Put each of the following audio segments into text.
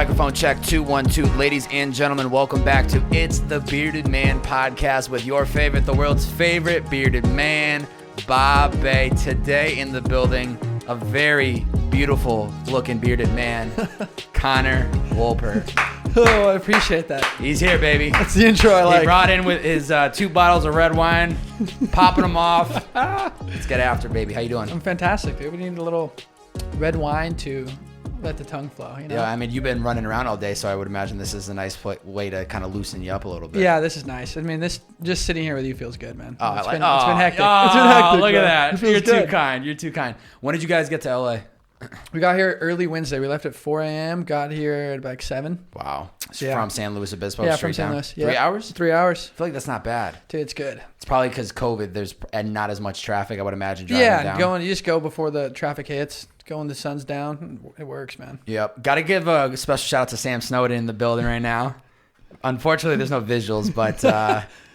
Microphone check 212. Ladies and gentlemen, welcome back to It's the Bearded Man podcast with your favorite, the world's favorite bearded man, Bob Bay. Today in the building, a very beautiful looking bearded man, Connor Woolpert. Oh, I appreciate that. He's here, baby. That's the intro I like. He brought in with his 2 bottles of red wine, popping them off. Let's get after it, baby. How you doing? I'm fantastic, dude. We need a little red wine to let the tongue flow, you know? Yeah, I mean, you've been running around all day, so I would imagine this is a nice way to kind of loosen you up a little bit. Yeah, this is nice. I mean, this just sitting here with you feels good, man. Oh, it's been hectic. It's been hectic, look bro. at that. You're good. too kind. You're too kind. When did you guys get to LA? We got here early Wednesday. We left at 4 a.m., got here at like 7. Wow. So Yeah. from San Luis Obispo Yeah, straight from San down? Luis. Yeah. 3 hours? 3 hours. I feel like that's not bad. Dude, it's good. It's probably because COVID, there's and not as much traffic, I would imagine, driving down. You just go before the traffic hits, go when the sun's down. It works, man. Yep. Got to give a special shout out to Sam Snowden in the building right now. Unfortunately, there's no visuals, but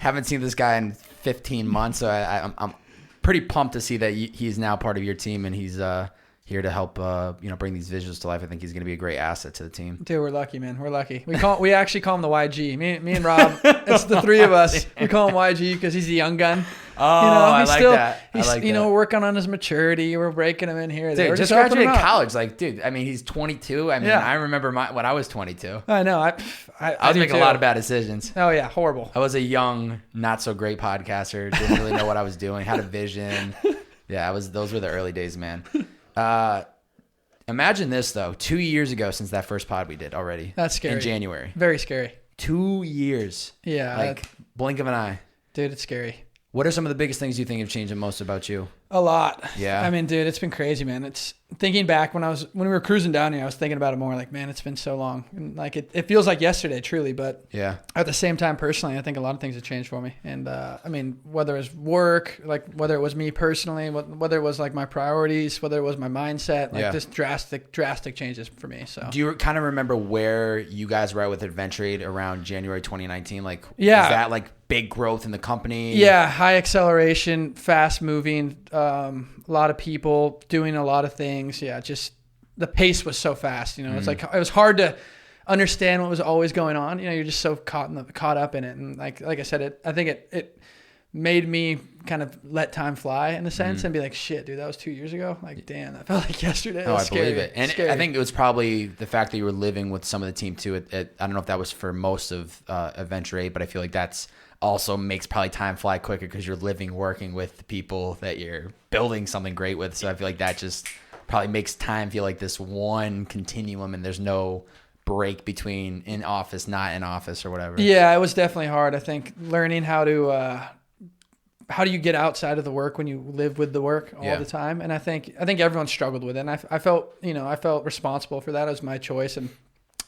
haven't seen this guy in 15 months, so I'm pretty pumped to see that he's now part of your team, and he's here to help bring these visuals to life. I think he's going to be a great asset to the team. Dude, we're lucky, man. We're lucky. We actually call him the YG. Me and Rob. It's the three of us. We call him YG because he's a young gun. Oh, I like that. He's we're working on his maturity. We're breaking him in here. Dude, we're just helping him graduated out. college. Like, dude, I mean, he's 22. I mean, Yeah. I remember when I was 22. I know. I was do making too. a lot of bad decisions. Oh yeah, horrible. I was a young, not so great podcaster. Didn't really know what I was doing. Had a vision. Yeah, those were the early days, man. Imagine this though. 2 years ago since that first pod we did already. That's scary. In January. Very scary. 2 years. Yeah. Like blink of an eye. Dude, it's scary. What are some of the biggest things you think have changed the most about you? A lot. Yeah. I mean, dude, it's been crazy, man. It's thinking back when we were cruising down here, I was thinking about it more like, man, it's been so long. And like it feels like yesterday, truly, but yeah. At the same time, personally, I think a lot of things have changed for me. And I mean, whether it was work, like whether it was me personally, whether it was like my priorities, whether it was my mindset, like just drastic changes for me. So do you kind of remember where you guys were at with Adventure Aide around January 2019? Like, yeah. Was that like big growth in the company? Yeah, high acceleration, fast moving, a lot of people doing a lot of things. Yeah, just the pace was so fast. You know, it's like it was hard to understand what was always going on. You know, you're just so caught up in it, and like I said, I think it made me kind of let time fly in a sense and be like, shit, dude, that was 2 years ago. Like, damn, that felt like yesterday. Oh, I scary. believe it. And scary. I think it was probably the fact that you were living with some of the team too. I don't know if that was for most of Adventure Aide, but I feel like that's also makes probably time fly quicker because you're working with the people that you're building something great with. So I feel like that just probably makes time feel like this one continuum and there's no break between in office, not in office or whatever. Yeah, it was definitely hard. I think learning how do you get outside of the work when you live with the work all the time? And I think everyone struggled with it. And I felt responsible for that. It was my choice. And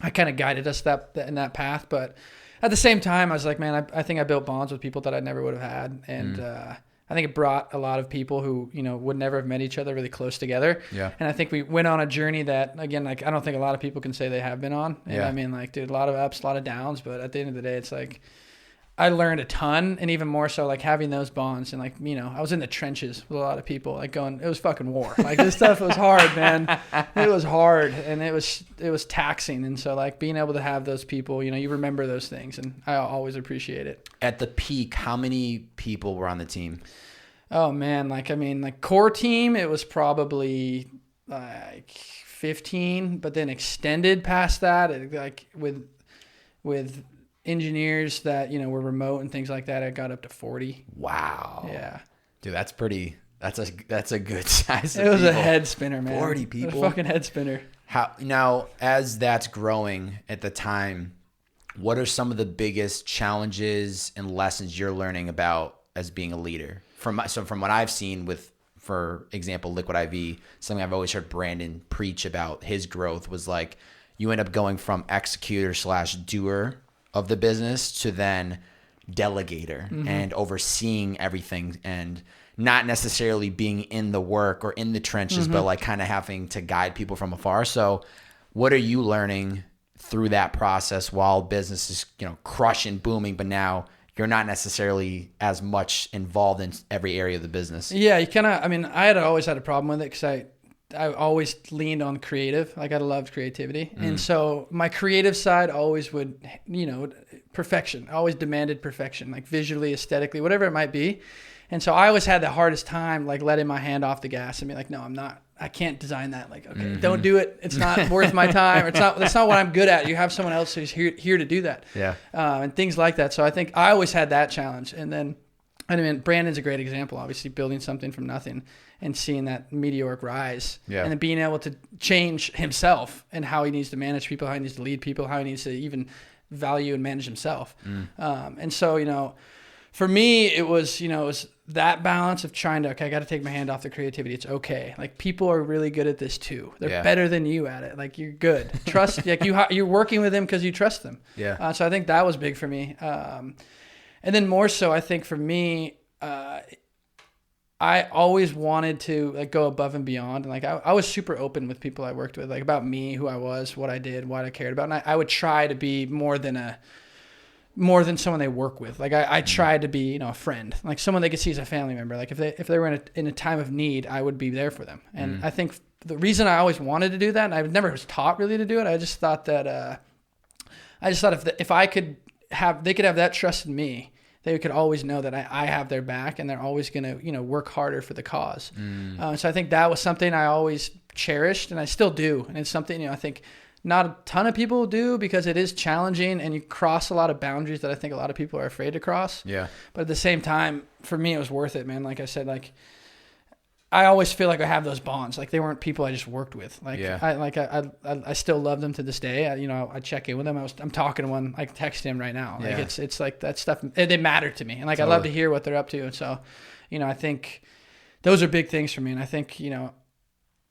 I kind of guided us in that path. But at the same time, I was like, man, I think I built bonds with people that I never would have had. And I think it brought a lot of people who, would never have met each other really close together. Yeah. And I think we went on a journey that, again, like, I don't think a lot of people can say they have been on. And I mean, like, dude, a lot of ups, a lot of downs. But at the end of the day, it's like, I learned a ton, and even more so, like, having those bonds. And, like, I was in the trenches with a lot of people, like, it was fucking war. Like, this stuff was hard, man. It was hard, and it was taxing. And so, like, being able to have those people, you remember those things, and I always appreciate it. At the peak, how many people were on the team? Oh, man. Like, core team, it was probably, like, 15, but then extended past that, like, with engineers that were remote and things like that, I got up to 40. Wow. Yeah, dude, that's a good size. It was a head spinner, man. 40 people, it was a fucking head spinner. How now, as that's growing at the time, what are some of the biggest challenges and lessons you're learning about as being a leader? From what I've seen with, for example, Liquid IV, something I've always heard Brandon preach about his growth was like you end up going from executor/doer of the business to then delegator and overseeing everything and not necessarily being in the work or in the trenches, but like kind of having to guide people from afar. So what are you learning through that process while business is, crushing, booming, but now you're not necessarily as much involved in every area of the business? Yeah, I had always had a problem with it because I always leaned on creative. Like I loved creativity. And so my creative side always would, perfection. I always demanded perfection, like visually, aesthetically, whatever it might be. And so I always had the hardest time, like letting my hand off the gas and be like, no, I can't design that. Like, okay, don't do it. It's not worth my time. Or that's not what I'm good at. You have someone else who's here to do that. Yeah. And things like that. So I think I always had that challenge. And then, Brandon's a great example, obviously building something from nothing and seeing that meteoric rise, and then being able to change himself and how he needs to manage people, how he needs to lead people, how he needs to even value and manage himself. And so, for me, it was that balance of trying to, I got to take my hand off the creativity. It's okay. Like people are really good at this too. They're better than you at it. Like you're good. Trust, like you're working with them because you trust them. Yeah. So I think that was big for me. And then more so, I think for me, I always wanted to like go above and beyond. And like, I was super open with people I worked with, like about me, who I was, what I did, what I cared about. And I would try to be more than someone they work with. Like I tried to be, a friend, like someone they could see as a family member. Like if they were in a time of need, I would be there for them. And I think the reason I always wanted to do that, and I never was taught really to do it, I just thought that, if I could they could have that trust in me, they could always know that I have their back and they're always going to, work harder for the cause. So I think that was something I always cherished and I still do. And it's something, I think not a ton of people do because it is challenging and you cross a lot of boundaries that I think a lot of people are afraid to cross. Yeah. But at the same time, for me, it was worth it, man. Like I said, like I always feel like I have those bonds. Like they weren't people I just worked with. Like I still love them to this day. I check in with them. I'm talking to one. I text him right now. Like it's like that stuff. They matter to me, and like totally. I love to hear what they're up to. And so, I think those are big things for me. And I think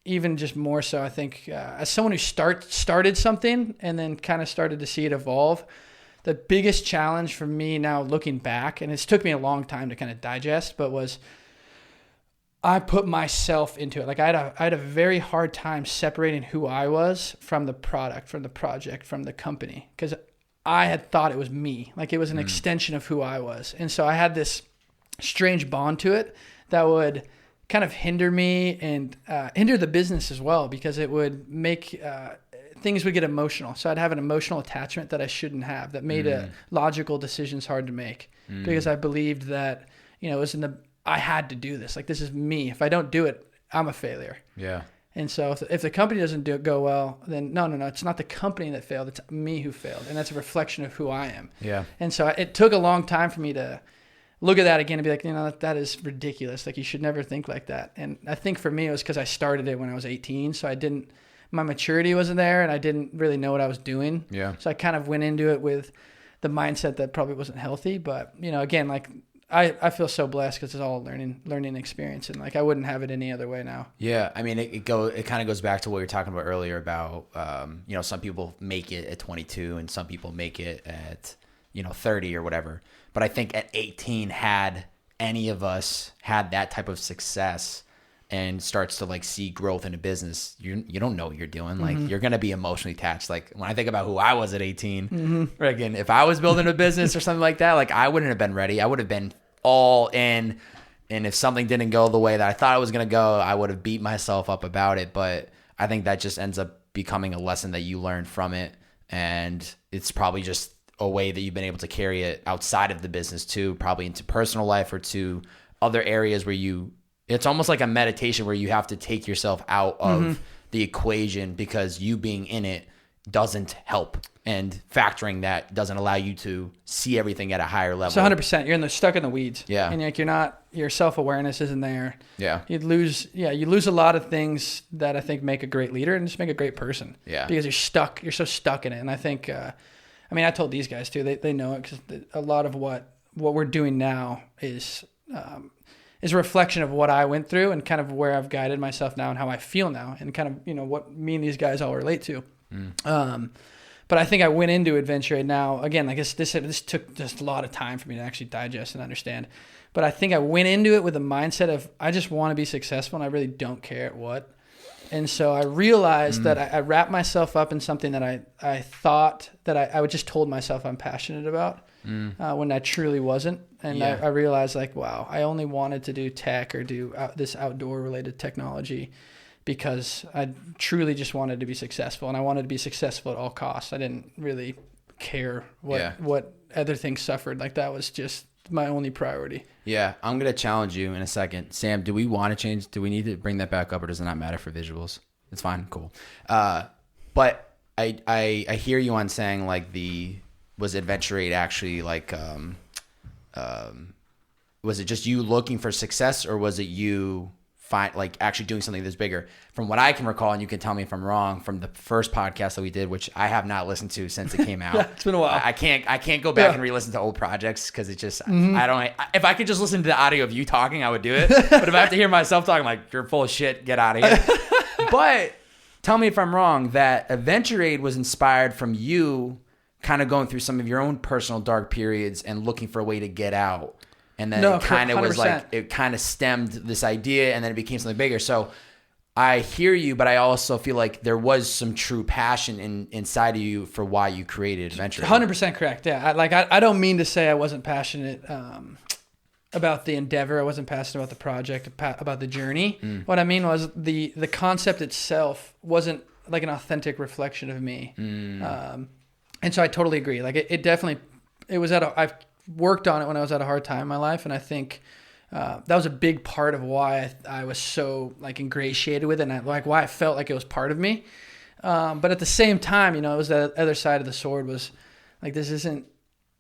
even just more so, I think as someone who started something and then kind of started to see it evolve, the biggest challenge for me now looking back, and it's took me a long time to kind of digest, but was I put myself into it. Like I had a very hard time separating who I was from the product, from the project, from the company, because I had thought it was me. Like it was an extension of who I was. And so I had this strange bond to it that would kind of hinder me and hinder the business as well, because it would make things would get emotional. So I'd have an emotional attachment that I shouldn't have, that made logical decisions hard to make because I believed that, it was I had to do this. Like, this is me. If I don't do it, I'm a failure. Yeah. And so if the company doesn't go well, then no. It's not the company that failed. It's me who failed. And that's a reflection of who I am. Yeah. And so it took a long time for me to look at that again and be like, that is ridiculous. Like, you should never think like that. And I think for me, it was because I started it when I was 18. So my maturity wasn't there and I didn't really know what I was doing. Yeah. So I kind of went into it with the mindset that probably wasn't healthy. But, again, like, I feel so blessed because it's all learning experience, and like I wouldn't have it any other way now. Yeah, I mean it kind of goes back to what you were talking about earlier about some people make it at 22 and some people make it at 30 or whatever. But I think at 18, had any of us had that type of success and starts to like see growth in a business, you don't know what you're doing. Like you're gonna be emotionally attached. Like when I think about who I was at 18, again, if I was building a business or something like that, like I wouldn't have been ready. I would have been all in, and if something didn't go the way that I thought it was gonna go, I would have beat myself up about it. But I think that just ends up becoming a lesson that you learn from it, and it's probably just a way that you've been able to carry it outside of the business too, probably into personal life or to other areas where it's almost like a meditation where you have to take yourself out of the equation because you being in it doesn't help, and factoring that doesn't allow you to see everything at a higher level. So 100%, you're stuck in the weeds. Yeah. And like your self-awareness isn't there. Yeah. You lose a lot of things that I think make a great leader and just make a great person. Yeah. Because you're so stuck in it. And I think, I told these guys too, they know it because a lot of what we're doing now is a reflection of what I went through and kind of where I've guided myself now and how I feel now and kind of, what me and these guys all relate to. But I think I went into Adventure Aide now, again, like this took just a lot of time for me to actually digest and understand. But I think I went into it with a mindset of, I just want to be successful and I really don't care at what. And so I realized that I wrapped myself up in something that I thought that I would just told myself I'm passionate about when I truly wasn't. And I realized like, wow, I only wanted to do tech or do this outdoor related technology because I truly just wanted to be successful, and I wanted to be successful at all costs. I didn't really care what other things suffered. Like that was just my only priority. Yeah, I'm gonna challenge you in a second, Sam. Do we want to change? Do we need to bring that back up, or does it not matter for visuals? It's fine, cool. But I hear you on saying like was Adventure Aide actually like was it just you looking for success, or was it you actually doing something that's bigger? From what I can recall, and you can tell me if I'm wrong, from the first podcast that we did, which I have not listened to since it came out. Yeah, it's been a while. I can't go back and re-listen to old projects because it just if I could just listen to the audio of you talking, I would do it. But if I have to hear myself talking, like, you're full of shit, get out of here. But tell me if I'm wrong, that Adventure Aide was inspired from you kind of going through some of your own personal dark periods and looking for a way to get out. And then it kind of was like, it kind of stemmed this idea, and then it became something bigger. So I hear you, but I also feel like there was some true passion inside of you for why you created Adventure Aide. 100% correct. Yeah. I don't mean to say I wasn't passionate about the endeavor. I wasn't passionate about the project, about the journey. What I mean was the concept itself wasn't like an authentic reflection of me. And so I totally agree. Like it definitely, I've worked on it when I was at a hard time in my life. And I think that was a big part of why I was so like ingratiated with it, and why I felt like it was part of me. But at the same time, it was the other side of the sword was like, this isn't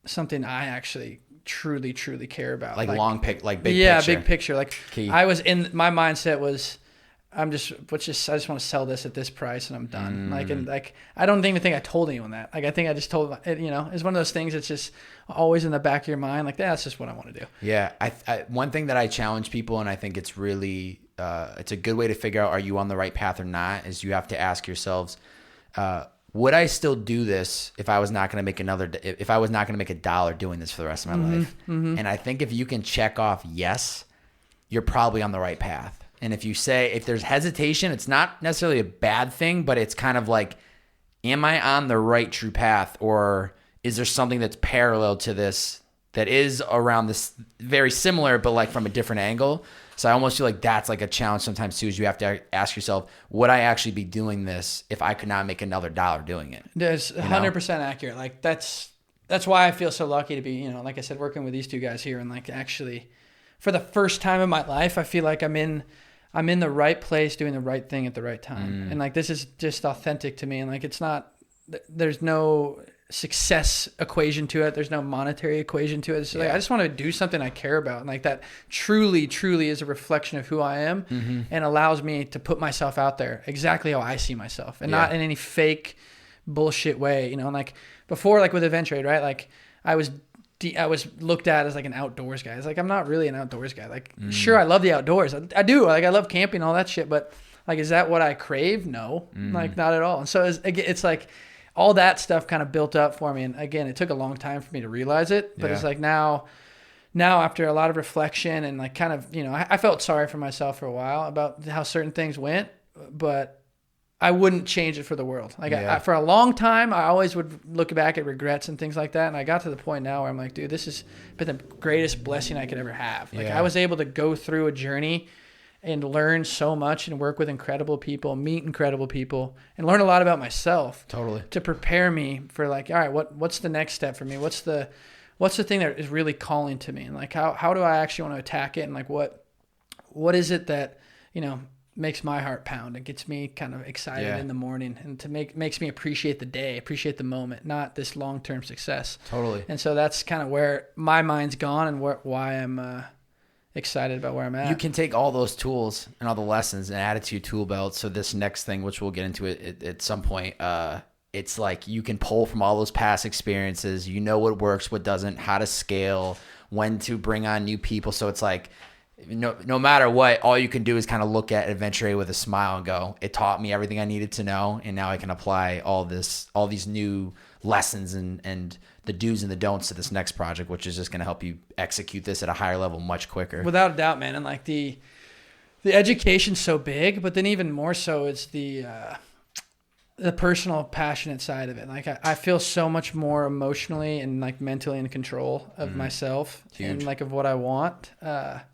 something I actually truly care about. Like big picture. Yeah, big picture. Like Key. I was my mindset was, I just want to sell this at this price and I'm done. I don't even think I told anyone that. Like I think I just told, it's one of those things that's just always in the back of your mind. Like that's just what I want to do. Yeah. One thing that I challenge people, and I think it's really, it's a good way to figure out, are you on the right path or not, is you have to ask yourselves, would I still do this if I was not going to make $1 doing this for the rest of my life? And I think if you can check off yes, you're probably on the right path. And if there's hesitation, it's not necessarily a bad thing, but it's kind of like, am I on the right true path, or is there something that's parallel to this that is around this very similar, but like from a different angle? So I almost feel like that's like a challenge sometimes too, is you have to ask yourself, would I actually be doing this if I could not make another $1 doing it? That's 100% accurate. Like that's why I feel so lucky to be, like I said, working with these two guys here, and like actually for the first time in my life, I feel like I'm in the right place doing the right thing at the right time. And like, this is just authentic to me. And like, there's no success equation to it. There's no monetary equation to it. So like, I just want to do something I care about. And like that truly is a reflection of who I am, and allows me to put myself out there exactly how I see myself, and not in any fake bullshit way, and like before, like with Adventure Aide, right? Like I was looked at as like an outdoors guy. It's like, I'm not really an outdoors guy. Like, sure, I love the outdoors. I do. Like, I love camping and all that shit. But like, is that what I crave? No, like not at all. And so it's like all that stuff kind of built up for me. And again, it took a long time for me to realize it. But it's like now after a lot of reflection and like kind of, I felt sorry for myself for a while about how certain things went, but I wouldn't change it for the world. Like for a long time, I always would look back at regrets and things like that. And I got to the point now where I'm like, dude, this has been the greatest blessing I could ever have. Like I was able to go through a journey and learn so much and work with incredible people, meet incredible people, and learn a lot about myself. Totally. To prepare me for like, all right, what's the next step for me? What's the thing that is really calling to me? And like, how do I actually want to attack it? And like, what is it that, makes my heart pound and gets me kind of excited in the morning, and makes me appreciate the day, appreciate the moment, not this long-term success. Totally. And so that's kind of where my mind's gone, and why I'm excited about where I'm at. You can take all those tools and all the lessons and add it to your tool belt. So this next thing, which we'll get into it at some point, it's like you can pull from all those past experiences. What works, what doesn't, how to scale, when to bring on new people. So it's like, no matter what, all you can do is kind of look at Adventure Aide with a smile and go, it taught me everything I needed to know, and now I can apply all these new lessons and the do's and the don'ts to this next project, which is just going to help you execute this at a higher level much quicker. Without a doubt, man. And like the education's so big, but then even more so is the the personal, passionate side of it. Like I feel so much more emotionally and like mentally in control of myself and like of what I want.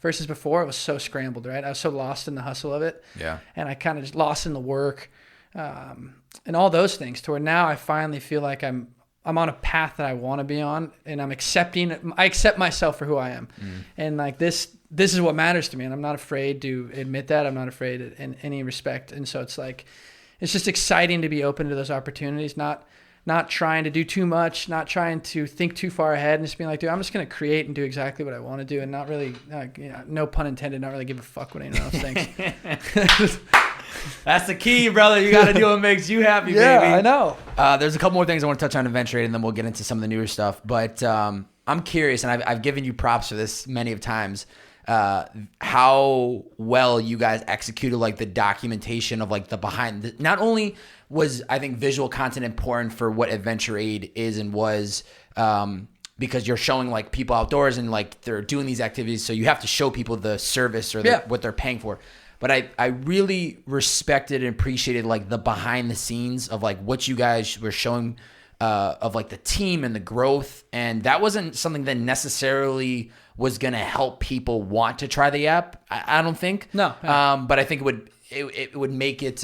Versus before, it was so scrambled, right? I was so lost in the hustle of it. Yeah. And I kind of just lost in the work, and all those things. To where now I finally feel like I'm on a path that I want to be on, and I accept myself for who I am. And like this is what matters to me. And I'm not afraid to admit that. I'm not afraid in any respect. And so it's like, it's just exciting to be open to those opportunities, not trying to do too much, not trying to think too far ahead, and just being like, dude, I'm just going to create and do exactly what I want to do, and not really, no pun intended, not really give a fuck what anyone else thinks. That's the key, brother. You got to do what makes you happy, baby. Yeah, I know. There's a couple more things I want to touch on Adventure Aide, and then we'll get into some of the newer stuff. But I'm curious, and I've given you props for this many of times, how well you guys executed like the documentation of like the behind. Not only was I think visual content important for what Adventure Aide is and was, because you're showing like people outdoors and like they're doing these activities, so you have to show people the service or what they're paying for. But I really respected and appreciated like the behind the scenes of like what you guys were showing of like the team and the growth. And that wasn't something that necessarily was going to help people want to try the app. I don't think. No. But I think it would make it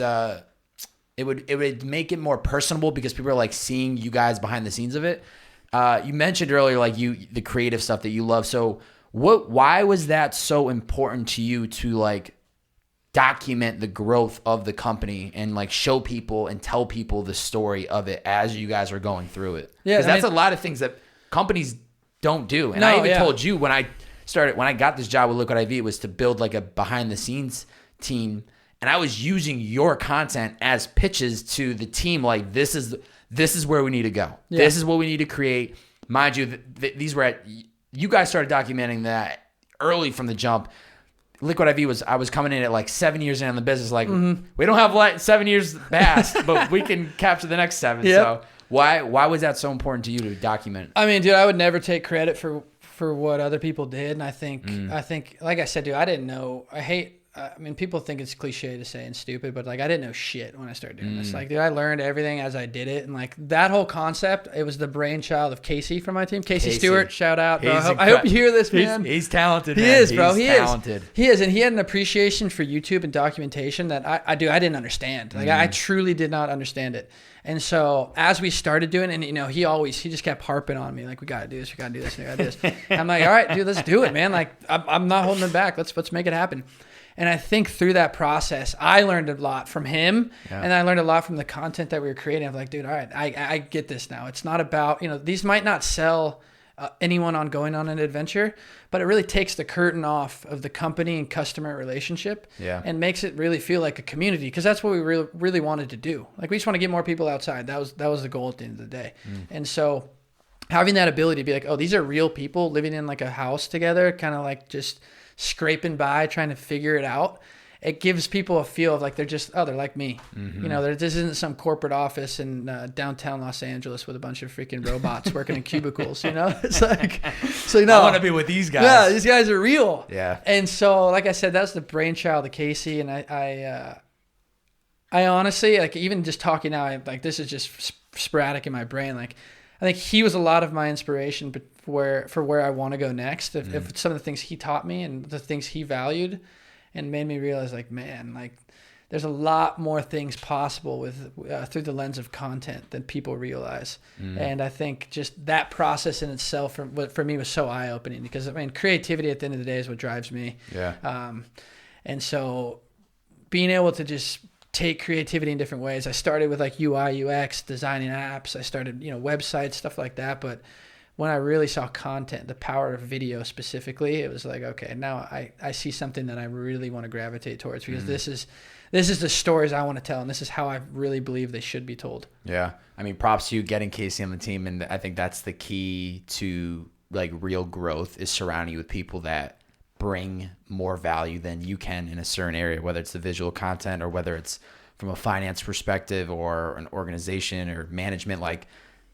would make it more personable because people are like seeing you guys behind the scenes of it. You mentioned earlier like the creative stuff that you love. So why was that so important to you to like document the growth of the company and like show people and tell people the story of it as you guys are going through it? Yeah, because that's a lot of things that companies don't do. And I even told you when I got this job with Liquid IV, it was to build like a behind the scenes team, and I was using your content as pitches to the team. Like this is where we need to go. Yeah. This is what we need to create. Mind you, these were you guys started documenting that early from the jump. Liquid IV I was coming in at like 7 years in on the business. Like we don't have like 7 years fast, but we can capture the next 7. Yep. So why was that so important to you to document? I mean, dude, I would never take credit for what other people did. And I think, like I said, dude, I didn't know. I mean, people think it's cliche to say and stupid, but like I didn't know shit when I started doing this. Like, dude, I learned everything as I did it. And like that whole concept, it was the brainchild of Casey from my team. Casey Stewart, shout out, bro. I hope you hear this, man. He's talented, man. He is, bro. He's talented. He is. And he had an appreciation for YouTube and documentation that I didn't understand. Like I truly did not understand it. And so as we started doing it, and he just kept harping on me, like, we got to do this, we got to do this, we got to do this. I'm like, all right, dude, let's do it, man. Like I'm not holding it back. Let's make it happen. And I think through that process, I learned a lot from him, and I learned a lot from the content that we were creating. I'm like, dude, all right, I get this now. It's not about, these might not sell anyone on going on an adventure, but it really takes the curtain off of the company and customer relationship and makes it really feel like a community, because that's what we really wanted to do. Like, we just want to get more people outside. That was the goal at the end of the day. And so having that ability to be like, oh, these are real people living in like a house together, kind of like just scraping by, trying to figure it out. It gives people a feel of like they're like me. This isn't some corporate office in downtown Los Angeles with a bunch of freaking robots working in cubicles. It's like, so I want to be with these guys. Yeah, these guys are real. Yeah. And so, like I said, that's the brainchild of Casey. And I honestly, like, even just talking now, like, this is just sporadic in my brain. Like, I think he was a lot of my inspiration for where I want to go next. If some of the things he taught me and the things he valued, and made me realize, like, man, like, there's a lot more things possible with through the lens of content than people realize. And I think just that process in itself for me was so eye-opening, because I mean, creativity at the end of the day is what drives me. Yeah. And so being able to just take creativity in different ways. I started with like UI, UX, designing apps. I started, websites, stuff like that. But when I really saw content, the power of video specifically, it was like, okay, now I see something that I really want to gravitate towards, because this is the stories I want to tell, and this is how I really believe they should be told. Yeah. I mean, props to you getting Casey on the team, and I think that's the key to like real growth, is surrounding you with people that bring more value than you can in a certain area, whether it's the visual content or whether it's from a finance perspective or an organization or management. Like,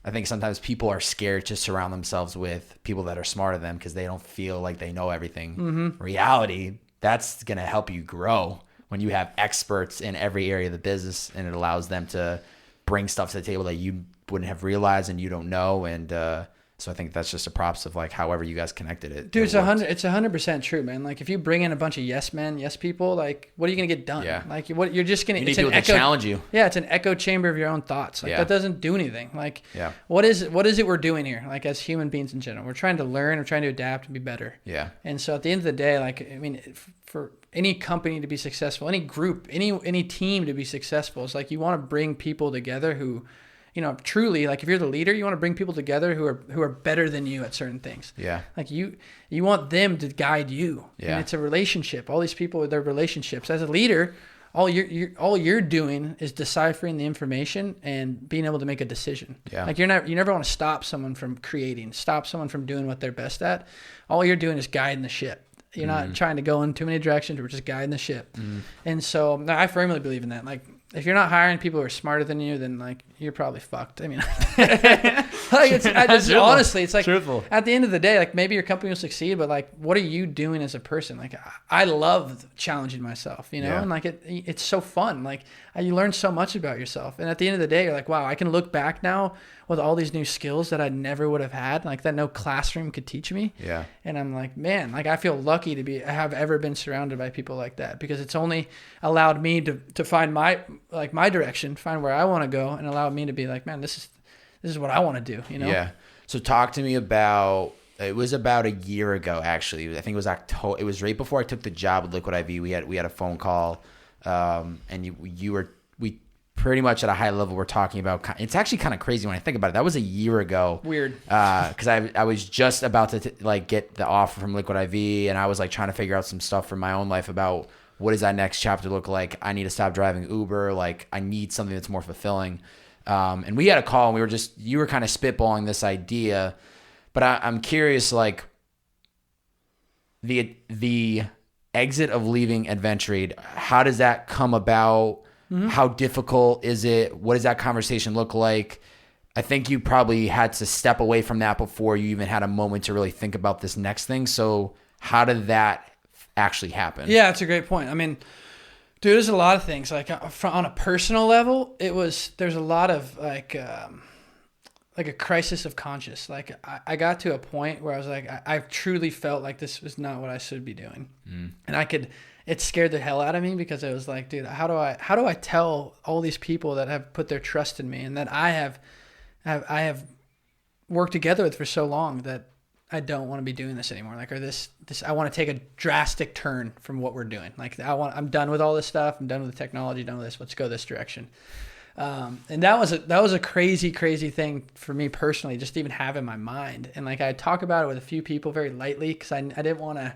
I think sometimes people are scared to surround themselves with people that are smarter than them because they don't feel like they know everything. Reality, that's going to help you grow when you have experts in every area of the business, and it allows them to bring stuff to the table that you wouldn't have realized and you don't know. And so I think that's just a props of like however you guys connected it. Dude, it's 100% true, man. Like if you bring in a bunch of yes men, yes people, like what are you gonna get done? Yeah. Like what you're just gonna. You need people to challenge you. Yeah, it's an echo chamber of your own thoughts. Like that doesn't do anything. Like what is it we're doing here? Like as human beings in general, we're trying to learn, we're trying to adapt and be better. Yeah. And so at the end of the day, like I mean, for any company to be successful, any group, any team to be successful, it's like you want to bring people together who. You know, truly, like if you're the leader, you want to bring people together who are better than you at certain things. Yeah. Like you want them to guide you. Yeah. And it's a relationship. All these people with their relationships. As a leader, all you're doing is deciphering the information and being able to make a decision. Yeah. Like you never want to stop someone from creating, stop someone from doing what they're best at. All you're doing is guiding the ship. You're not trying to go in too many directions. We're just guiding the ship. And so I firmly believe in that. Like if you're not hiring people who are smarter than you, then like you're probably fucked. I mean, honestly, it's like truthful. At the end of the day, like maybe your company will succeed, but like, what are you doing as a person? Like I love challenging myself, you know, and like it's so fun. Like you learn so much about yourself. And at the end of the day, you're like, wow, I can look back now with all these new skills that I never would have had, like that no classroom could teach me. Yeah. And I'm like, man, like I feel lucky to have ever been surrounded by people like that because it's only allowed me to find my direction, find where I want to go, and allow me to be like, man, this is what I want to do, you know? Yeah. So talk to me about, it was about a year ago, actually. I think it was October. It was right before I took the job with Liquid IV. We had a phone call, and we pretty much at a high level were talking about, it's actually kind of crazy when I think about it. That was a year ago. Weird. Because I was just about to like get the offer from Liquid IV, and I was like trying to figure out some stuff for my own life about what does that next chapter look like? I need to stop driving Uber. Like I need something that's more fulfilling. And we had a call and you were kind of spitballing this idea, but I'm curious, like the exit of leaving Adventure Aide, how does that come about? Mm-hmm. How difficult is it? What does that conversation look like? I think you probably had to step away from that before you even had a moment to really think about this next thing. So how did that actually happen? Yeah, that's a great point. I mean, dude, there's a lot of things. Like on a personal level, there's a lot of like a crisis of conscience. Like I got to a point where I was like, I truly felt like this was not what I should be doing, and it scared the hell out of me because it was like, dude, how do I tell all these people that have put their trust in me and that I have worked together with for so long that I don't want to be doing this anymore. Like, or this, I want to take a drastic turn from what we're doing. Like I'm done with all this stuff. I'm done with the technology, done with this. Let's go this direction. And that was a crazy, crazy thing for me personally, just to even have in my mind. And like, I talk about it with a few people very lightly because I didn't want to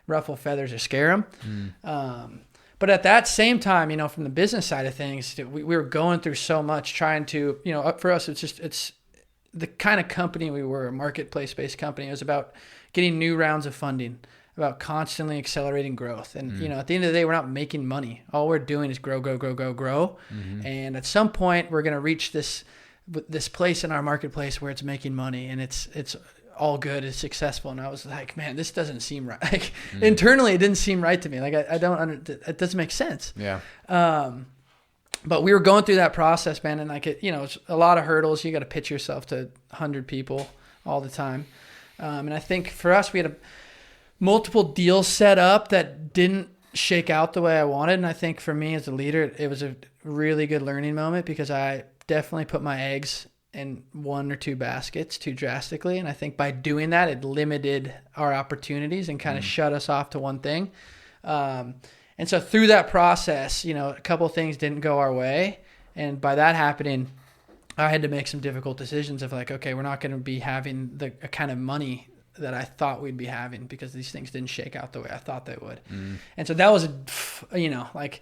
ruffle feathers or scare them. But at that same time, you know, from the business side of things, we were going through so much trying to, you know, for us, it's the kind of company we were, a marketplace-based company. It was about getting new rounds of funding, about constantly accelerating growth. And, you know, at the end of the day, we're not making money. All we're doing is grow. And at some point, we're going to reach this place in our marketplace where it's making money and it's all good, it's successful. And I was like, man, this doesn't seem right. Like internally, it didn't seem right to me. Like it doesn't make sense. Yeah. But we were going through that process, man. And like, it's a lot of hurdles. You got to pitch yourself to 100 people all the time. And I think for us, we had multiple deals set up that didn't shake out the way I wanted. And I think for me as a leader, it was a really good learning moment because I definitely put my eggs in one or two baskets too drastically. And I think by doing that, it limited our opportunities and kind of shut us off to one thing. And so through that process, you know, a couple of things didn't go our way. And by that happening, I had to make some difficult decisions of like, okay, we're not going to be having the kind of money that I thought we'd be having because these things didn't shake out the way I thought they would. And so that was, like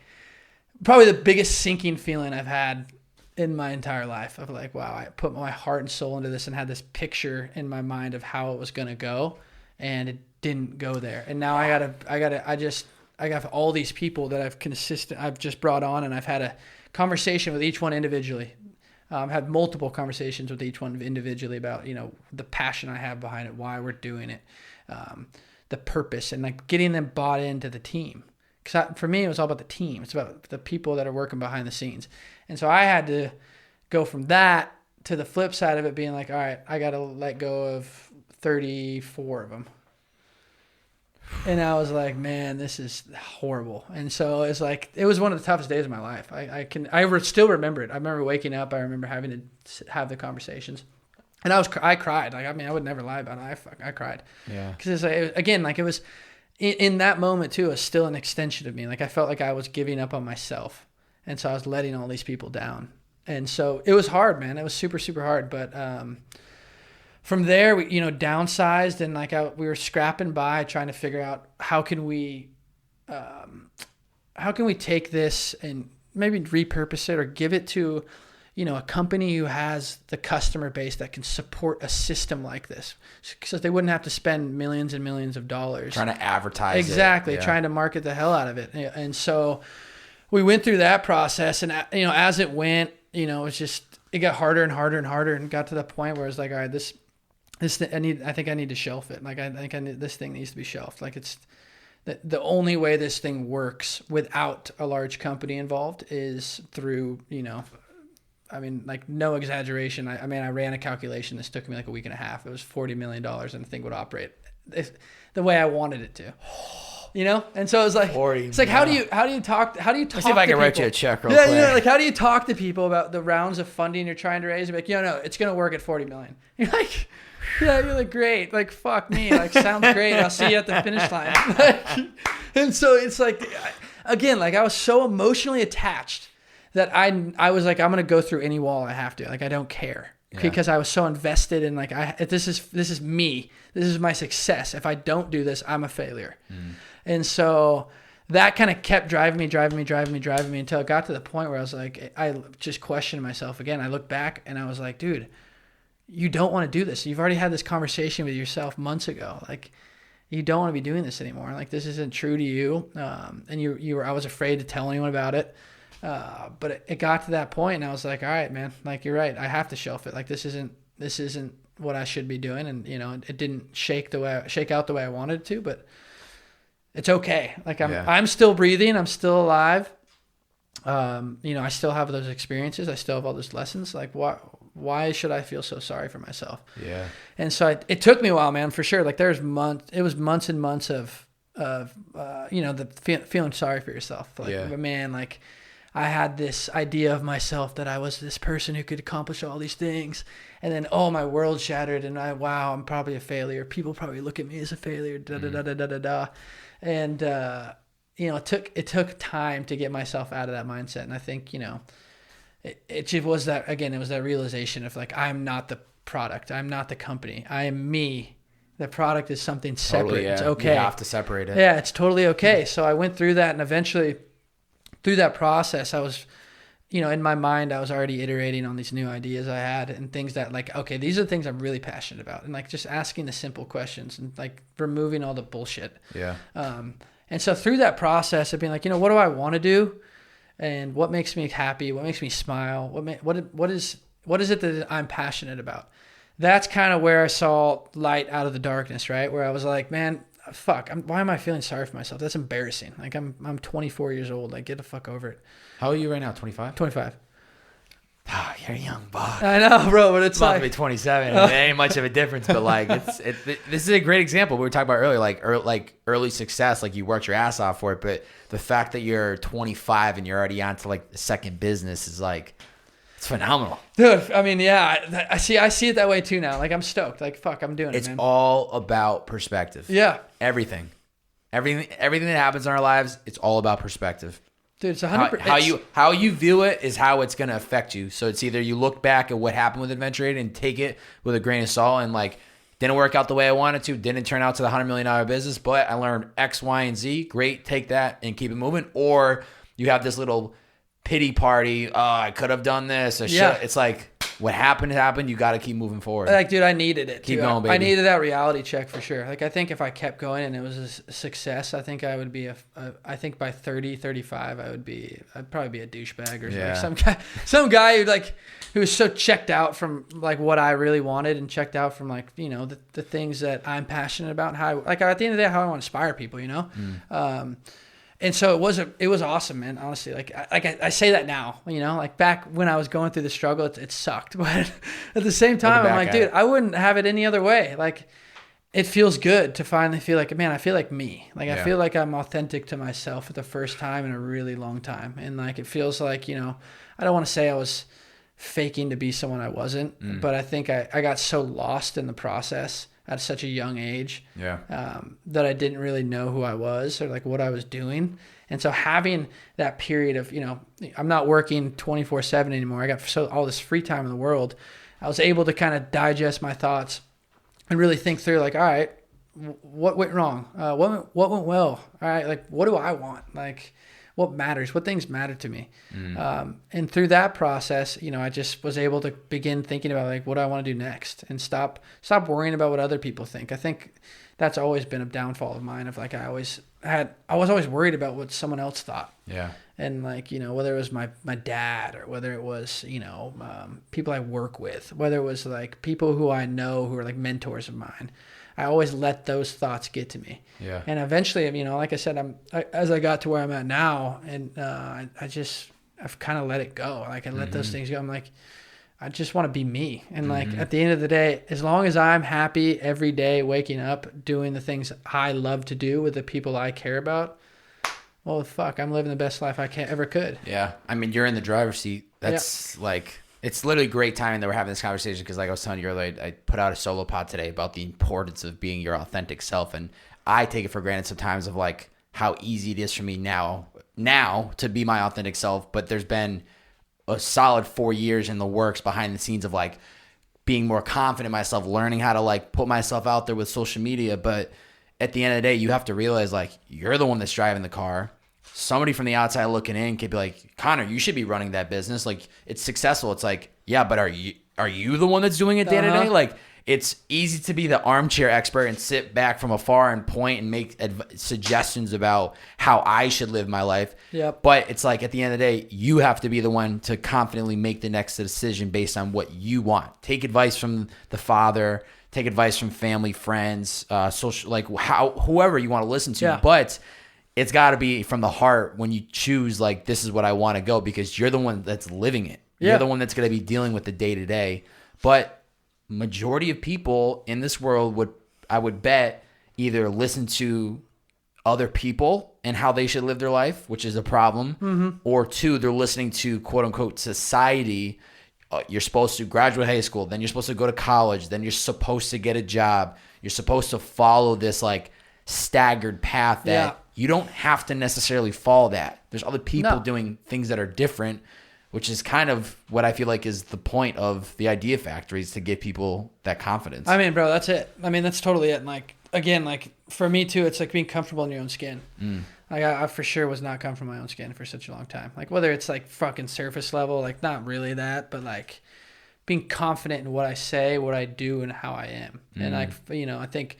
probably the biggest sinking feeling I've had in my entire life of like, wow, I put my heart and soul into this and had this picture in my mind of how it was going to go and it didn't go there. And now I got all these people that I've just brought on and I've had a conversation with each one individually. I've had multiple conversations with each one individually about, you know, the passion I have behind it, why we're doing it, the purpose, and like getting them bought into the team. Because for me, it was all about the team. It's about the people that are working behind the scenes. And so I had to go from that to the flip side of it being like, all right, I got to let go of 34 of them. And I was like, man, this is horrible. And so it's like, it was one of the toughest days of my life. I still remember it. I remember waking up. I remember having to have the conversations. And I cried. Like, I mean, I would never lie about it. I cried. Yeah. Because again, like it was in that moment too, it was still an extension of me. Like I felt like I was giving up on myself. And so I was letting all these people down. And so it was hard, man. It was super, super hard. But, from there, we, downsized and we were scrapping by trying to figure out how can we take this and maybe repurpose it or give it to, a company who has the customer base that can support a system like this, because they wouldn't have to spend millions and millions of dollars trying to advertise exactly, trying to market the hell out of it. And so we went through that process, and as it went, it was just, it got harder and harder and harder, and got to the point where it's like, all right, this I think I need to shelf it. Like I think this thing needs to be shelved. Like it's the only way this thing works without a large company involved is through, I mean, like no exaggeration. I ran a calculation. This took me like a week and a half. It was $40 million, and the thing would operate the way I wanted it to. And so it was like, it's like, how do you talk? Let's see if I can write you a check real quick. Like how do you talk to people about the rounds of funding you're trying to raise? And be like, no, it's going to work at 40 million. You're like, yeah, you're like, great. Like, fuck me. Like, sounds great. I'll see you at the finish line. And so it's like, again, like I was so emotionally attached that I was like, I'm going to go through any wall I have to. Like, I don't care. Yeah. Because I was so invested in like, this is me. This is my success. If I don't do this, I'm a failure. And so that kind of kept driving me until it got to the point where I was like, I just questioned myself again. I looked back and I was like, dude, you don't want to do this. You've already had this conversation with yourself months ago. Like, you don't want to be doing this anymore. Like, this isn't true to you. And I was afraid to tell anyone about it. But it got to that point, and I was like, all right, man, like, you're right. I have to shelf it. Like, this isn't what I should be doing. And, it didn't shake out the way I wanted it to, but it's okay. Like, I'm still breathing. I'm still alive. I still have those experiences. I still have all those lessons. Like, why should I feel so sorry for myself? Yeah. And so it took me a while, man, for sure. Like it was months and months of feeling sorry for yourself. Like, man, like I had this idea of myself that I was this person who could accomplish all these things. And then, my world shattered, and I'm probably a failure. People probably look at me as a failure, And, it took time to get myself out of that mindset. And I think, it just was that, again, it was that realization of like, I'm not the product. I'm not the company. I am me. The product is something separate. Totally, yeah. It's okay. You have to separate it. Yeah, it's totally okay. So I went through that, and eventually through that process, I was, in my mind, I was already iterating on these new ideas I had and things that like, okay, these are the things I'm really passionate about. And like just asking the simple questions and like removing all the bullshit. Yeah. And so through that process of being like, what do I want to do? And what makes me happy? What makes me smile? What is it that I'm passionate about? That's kind of where I saw light out of the darkness, right? Where I was like, man, fuck, why am I feeling sorry for myself? That's embarrassing. Like I'm 24 years old. Like, get the fuck over it. How are you right now? 25? 25. Oh, you're a young buck. I know, bro, but it's about to be 27. It ain't much of a difference, but like this is a great example. We were talking about earlier, like early success, like you worked your ass off for it, but the fact that you're 25 and you're already on to like the second business is like, it's phenomenal. Dude, I mean, yeah, I see it that way too now. Like I'm stoked. Like fuck, I'm doing it, man. It's all about perspective. Yeah. Everything that happens in our lives, it's all about perspective. Dude, it's 100%. How you view it is how it's going to affect you. So it's either you look back at what happened with Adventure Aide and take it with a grain of salt and like, didn't work out the way I wanted to, didn't turn out to the $100 million business, but I learned X, Y, and Z. Great, take that and keep it moving. Or you have this little pity party. Oh, I could have done this. It's like, what happened. You got to keep moving forward. Like, dude, I needed it. Keep going, baby. I needed that reality check for sure. Like, I think if I kept going and it was a success, I think I would be I think by 30, 35, I'd probably be a douchebag or like some guy who was so checked out from like what I really wanted and checked out from like, the things that I'm passionate about and how, like at the end of the day, how I want to inspire people, And so it was awesome, man. Honestly, like I say that now, you know, like back when I was going through the struggle, it sucked. But at the same time, I'm like, dude, I wouldn't have it any other way. Like, it feels good to finally feel like, man, I feel like me. Like, I feel like I'm authentic to myself for the first time in a really long time. And like, it feels like, you know, I don't want to say I was faking to be someone I wasn't, but I think I got so lost in the process at such a young age that I didn't really know who I was or like what I was doing. And so having that period of, you know, I'm not working 24/7 anymore. I got all this free time in the world. I was able to kind of digest my thoughts and really think through, like, all right, what went wrong? What went well? All right, like, what do I want? Like, what matters? What things matter to me? And through that process, you know, I just was able to begin thinking about, like, what do I want to do next, and stop worrying about what other people think. I think that's always been a downfall of mine. Of like, I was always worried about what someone else thought. Yeah. And like, you know, whether it was my dad or whether it was, you know, people I work with, whether it was like people who I know who are like mentors of mine, I always let those thoughts get to me. Yeah. And eventually, you know, like I said, as I got to where I'm at now, and I've kind of let it go. Like, I let those things go. I'm like, I just want to be me. And like, at the end of the day, as long as I'm happy every day, waking up, doing the things I love to do with the people I care about, well, fuck, I'm living the best life I ever could. Yeah. I mean, you're in the driver's seat. That's like, it's literally great timing that we're having this conversation, because like I was telling you earlier, I put out a solo pod today about the importance of being your authentic self. And I take it for granted sometimes of like how easy it is for me now to be my authentic self. But there's been a solid 4 years in the works behind the scenes of like being more confident in myself, learning how to like put myself out there with social media. But at the end of the day, you have to realize like you're the one that's driving the car. Somebody from the outside looking in could be like, Connor, you should be running that business. Like, it's successful. It's like, yeah, but are you the one that's doing it day to day? Like, it's easy to be the armchair expert and sit back from afar and point and make suggestions about how I should live my life. Yep. But it's like, at the end of the day, you have to be the one to confidently make the next decision based on what you want. Take advice from the father, take advice from family, friends, social, like whoever you want to listen to. Yeah. But it's got to be from the heart when you choose, like, this is what I want to go, because you're the one that's living it. Yeah. You're the one that's going to be dealing with the day to day. But majority of people in this world I would bet, either listen to other people and how they should live their life, which is a problem, or two, they're listening to quote unquote society. You're supposed to graduate high school, then you're supposed to go to college, then you're supposed to get a job. You're supposed to follow this like staggered path that you don't have to necessarily follow that. There's other people doing things that are different, which is kind of what I feel like is the point of the Idea Factory, is to give people that confidence. I mean, bro, that's it. I mean, that's totally it. And like, again, like for me too, it's like being comfortable in your own skin. Like I for sure was not comfortable in my own skin for such a long time. Like, whether it's like fucking surface level, like not really that, but like being confident in what I say, what I do, and how I am. And like, you know, I think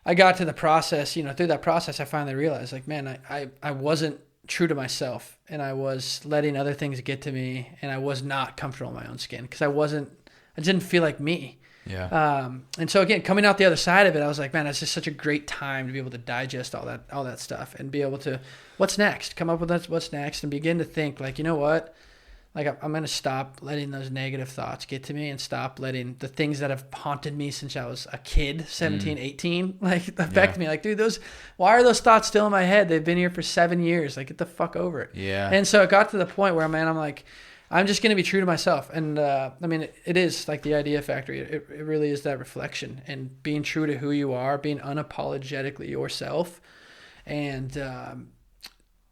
I got to the process, you know, through that process, I finally realized, like, man, I wasn't true to myself, and I was letting other things get to me, and I was not comfortable in my own skin because I didn't feel like me. Yeah. And so again, coming out the other side of it, I was like, man, it's just such a great time to be able to digest all that stuff and be able to, what's next? Come up with what's next, and begin to think like, you know what? Like, I'm going to stop letting those negative thoughts get to me, and stop letting the things that have haunted me since I was a kid, 17, 18, like affect me. Like, dude, why are those thoughts still in my head? They've been here for 7 years. Like, get the fuck over it. Yeah. And so it got to the point where, man, I'm like, I'm just going to be true to myself. And I mean, it is like the Idea Factory. It really is that reflection, and being true to who you are, being unapologetically yourself, and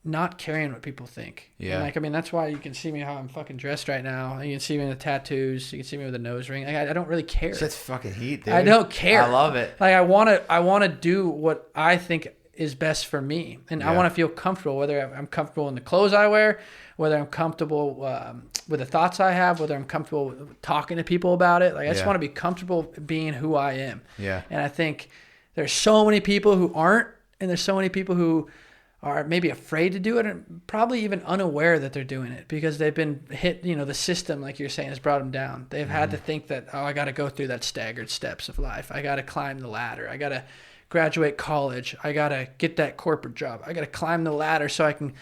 not caring what people think. Yeah. And like, I mean, that's why you can see me how I'm fucking dressed right now. You can see me in the tattoos. You can see me with a nose ring. Like, I don't really care. That's fucking heat, dude. I don't care. I love it. Like, I want to do what I think is best for me. And I want to feel comfortable, whether I'm comfortable in the clothes I wear, whether I'm comfortable with the thoughts I have, whether I'm comfortable talking to people about it. Like, I just want to be comfortable being who I am. Yeah. And I think there's so many people who aren't, and there's so many people who are maybe afraid to do it, and probably even unaware that they're doing it, because they've been hit, you know, the system, like you're saying, has brought them down. They've had to think that, oh, I got to go through that staggered steps of life. I got to climb the ladder. I got to graduate college. I got to get that corporate job. I got to climb the ladder so I can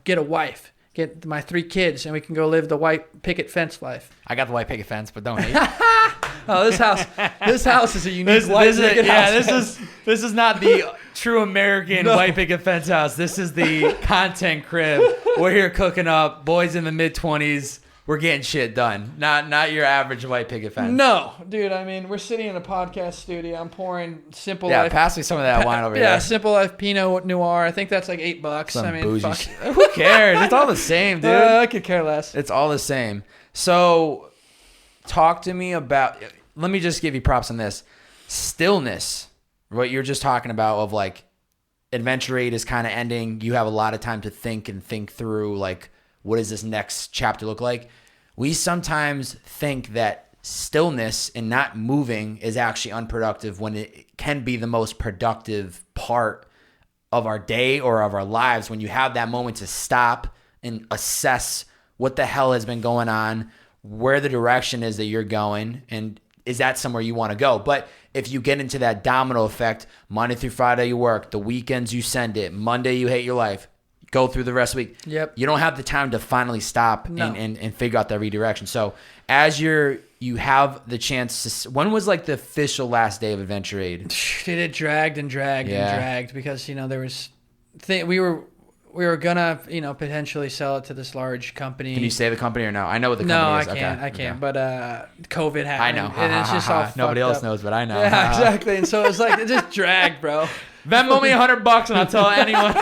get a wife, get my 3 kids, and we can go live the white picket fence life. I got the white picket fence, but don't hate. Oh, this house is a unique white picket house. This is not the true American white picket fence house. This is the content crib. We're here cooking up, boys in the mid-20s. We're getting shit done. Not your average white picket fence. No, dude. I mean, we're sitting in a podcast studio. I'm pouring Simple Life. Yeah, pass me some of that wine over here. Yeah, Simple Life Pinot Noir. I think that's like $8. Some I mean, bougie fuck. shit. Who cares? It's all the same, dude. I could care less. It's all the same. So, talk to me about. Let me just give you props on this. Stillness. What you're just talking about of like, Adventure Aide is kind of ending. You have a lot of time to think through like, what does this next chapter look like? We sometimes think that stillness and not moving is actually unproductive when it can be the most productive part of our day or of our lives, when you have that moment to stop and assess what the hell has been going on, where the direction is that you're going, and is that somewhere you want to go? But if you get into that domino effect, Monday through Friday you work, the weekends you send it, Monday you hate your life, go through the rest of the week. Yep. You don't have the time to finally stop and figure out that redirection. So as you have the chance to, when was like the official last day of Adventure Aide? Dude, it dragged and dragged because, there was, we were gonna, potentially sell it to this large company. Can you say the company or no? I know what the company is. No, I can't. But COVID happened. I know. And it's just all nobody else up. knows, but I know. Yeah, exactly. And so it was like, it just dragged, bro. Venmo me $100 and I'll tell anyone.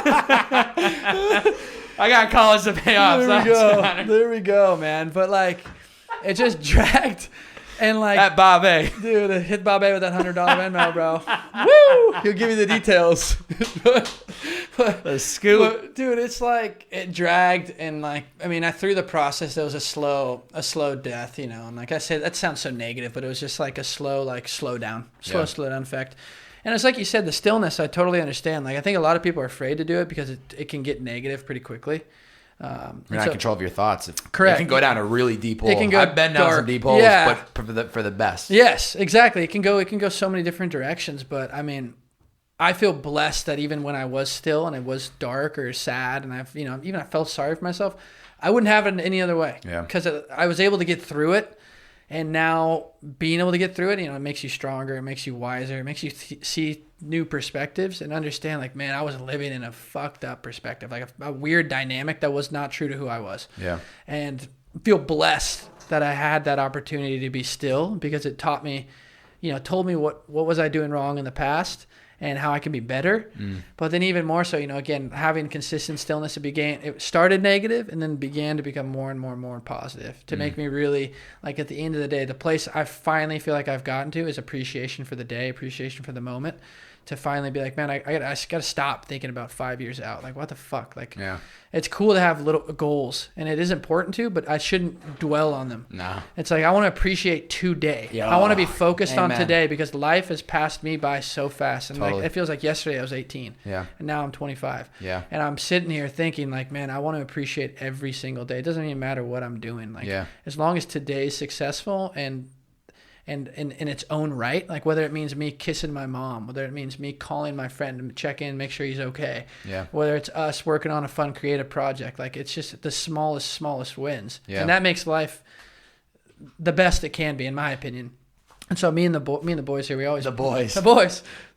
I got college to pay off. There we go, man. But like, it just dragged. And like at Bobby, dude, hit Bobby with that $100 Venmo, bro. Woo! He'll give you the details. The scoop, but, dude. It's like it dragged, and like I through the process, there was a slow death, And like I said, that sounds so negative, but it was just like a slow down effect. And it's like you said, the stillness. I totally understand. Like I think a lot of people are afraid to do it because it can get negative pretty quickly. You're not in control of your thoughts. Correct. It can go down a really deep hole. It can go I've been down some deep holes, but for the best. Yes, exactly. It can go so many different directions. But I feel blessed that even when I was still and it was dark or sad, and I felt sorry for myself, I wouldn't have it any other way. Yeah. Because I was able to get through it, and now being able to get through it, it makes you stronger, it makes you wiser, it makes you see new perspectives and understand, like, man, I was living in a fucked up perspective, like a weird dynamic that was not true to who I was. Yeah. And feel blessed that I had that opportunity to be still, because it taught me, told me what was I doing wrong in the past and how I can be better. But then even more so, again, having consistent stillness, it started negative and then began to become more and more and more positive to make me really, like, at the end of the day, the place I finally feel like I've gotten to is appreciation for the day, appreciation for the moment, to finally be like, man, I gotta stop thinking about 5 years out. Like, what the fuck? Like, yeah. It's cool to have little goals, and it is important to, but I shouldn't dwell on them. No. It's like, I want to appreciate today. Yeah. I want to be focused on Amen. today, because life has passed me by so fast. And Totally. like, it feels like yesterday I was 18. Yeah. And now I'm 25. Yeah. And I'm sitting here thinking, like, man, I want to appreciate every single day. It doesn't even matter what I'm doing. Like, as long as today's successful and in its own right, like whether it means me kissing my mom, whether it means me calling my friend to check in, make sure he's okay, whether it's us working on a fun creative project, like it's just the smallest wins, and that makes life the best it can be, in my opinion. And so me and the boys here, we always the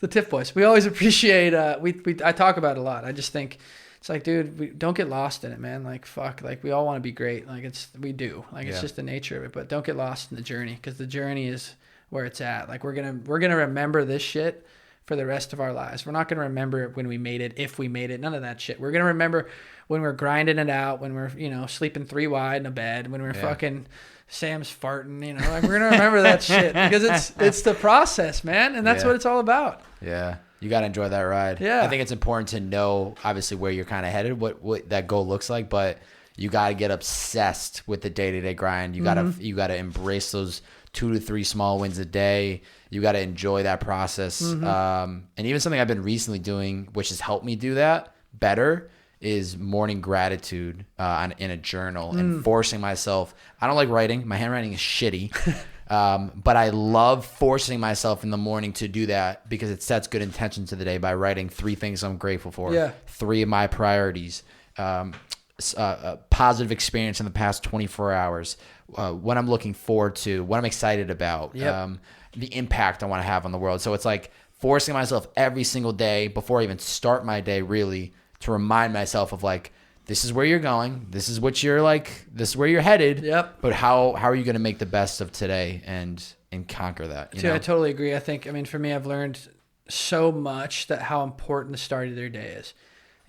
TIFF boys, we always appreciate. I talk about it a lot. I just think it's like, dude, we don't get lost in it, man. Like, fuck, like we all want to be great. Like we do. Like it's just the nature of it. But don't get lost in the journey, because the journey is where it's at. Like we're gonna remember this shit for the rest of our lives. We're not gonna remember it when we made it, if we made it, none of that shit. We're gonna remember when we're grinding it out, when we're sleeping 3 wide in a bed, when we're fucking Sam's farting, like we're gonna remember that shit, because it's the process, man, and that's what it's all about. Yeah. You got to enjoy that ride. Yeah. I think it's important to know, obviously, where you're kind of headed, what that goal looks like, but you got to get obsessed with the day-to-day grind. You got to embrace those 2 to 3 small wins a day. You got to enjoy that process. And even something I've been recently doing, which has helped me do that better, is morning gratitude in a journal and forcing myself. I don't like writing. My handwriting is shitty. But I love forcing myself in the morning to do that because it sets good intentions to the day by writing 3 things I'm grateful for, 3 of my priorities, a positive experience in the past 24 hours, what I'm looking forward to, what I'm excited about, the impact I want to have on the world. So it's like forcing myself every single day before I even start my day, really, to remind myself of like, this is where you're going. This is what you're like. This is where you're headed. Yep. But how are you going to make the best of today and conquer that? You know? I totally agree. I mean, for me, I've learned so much that how important the start of their day is.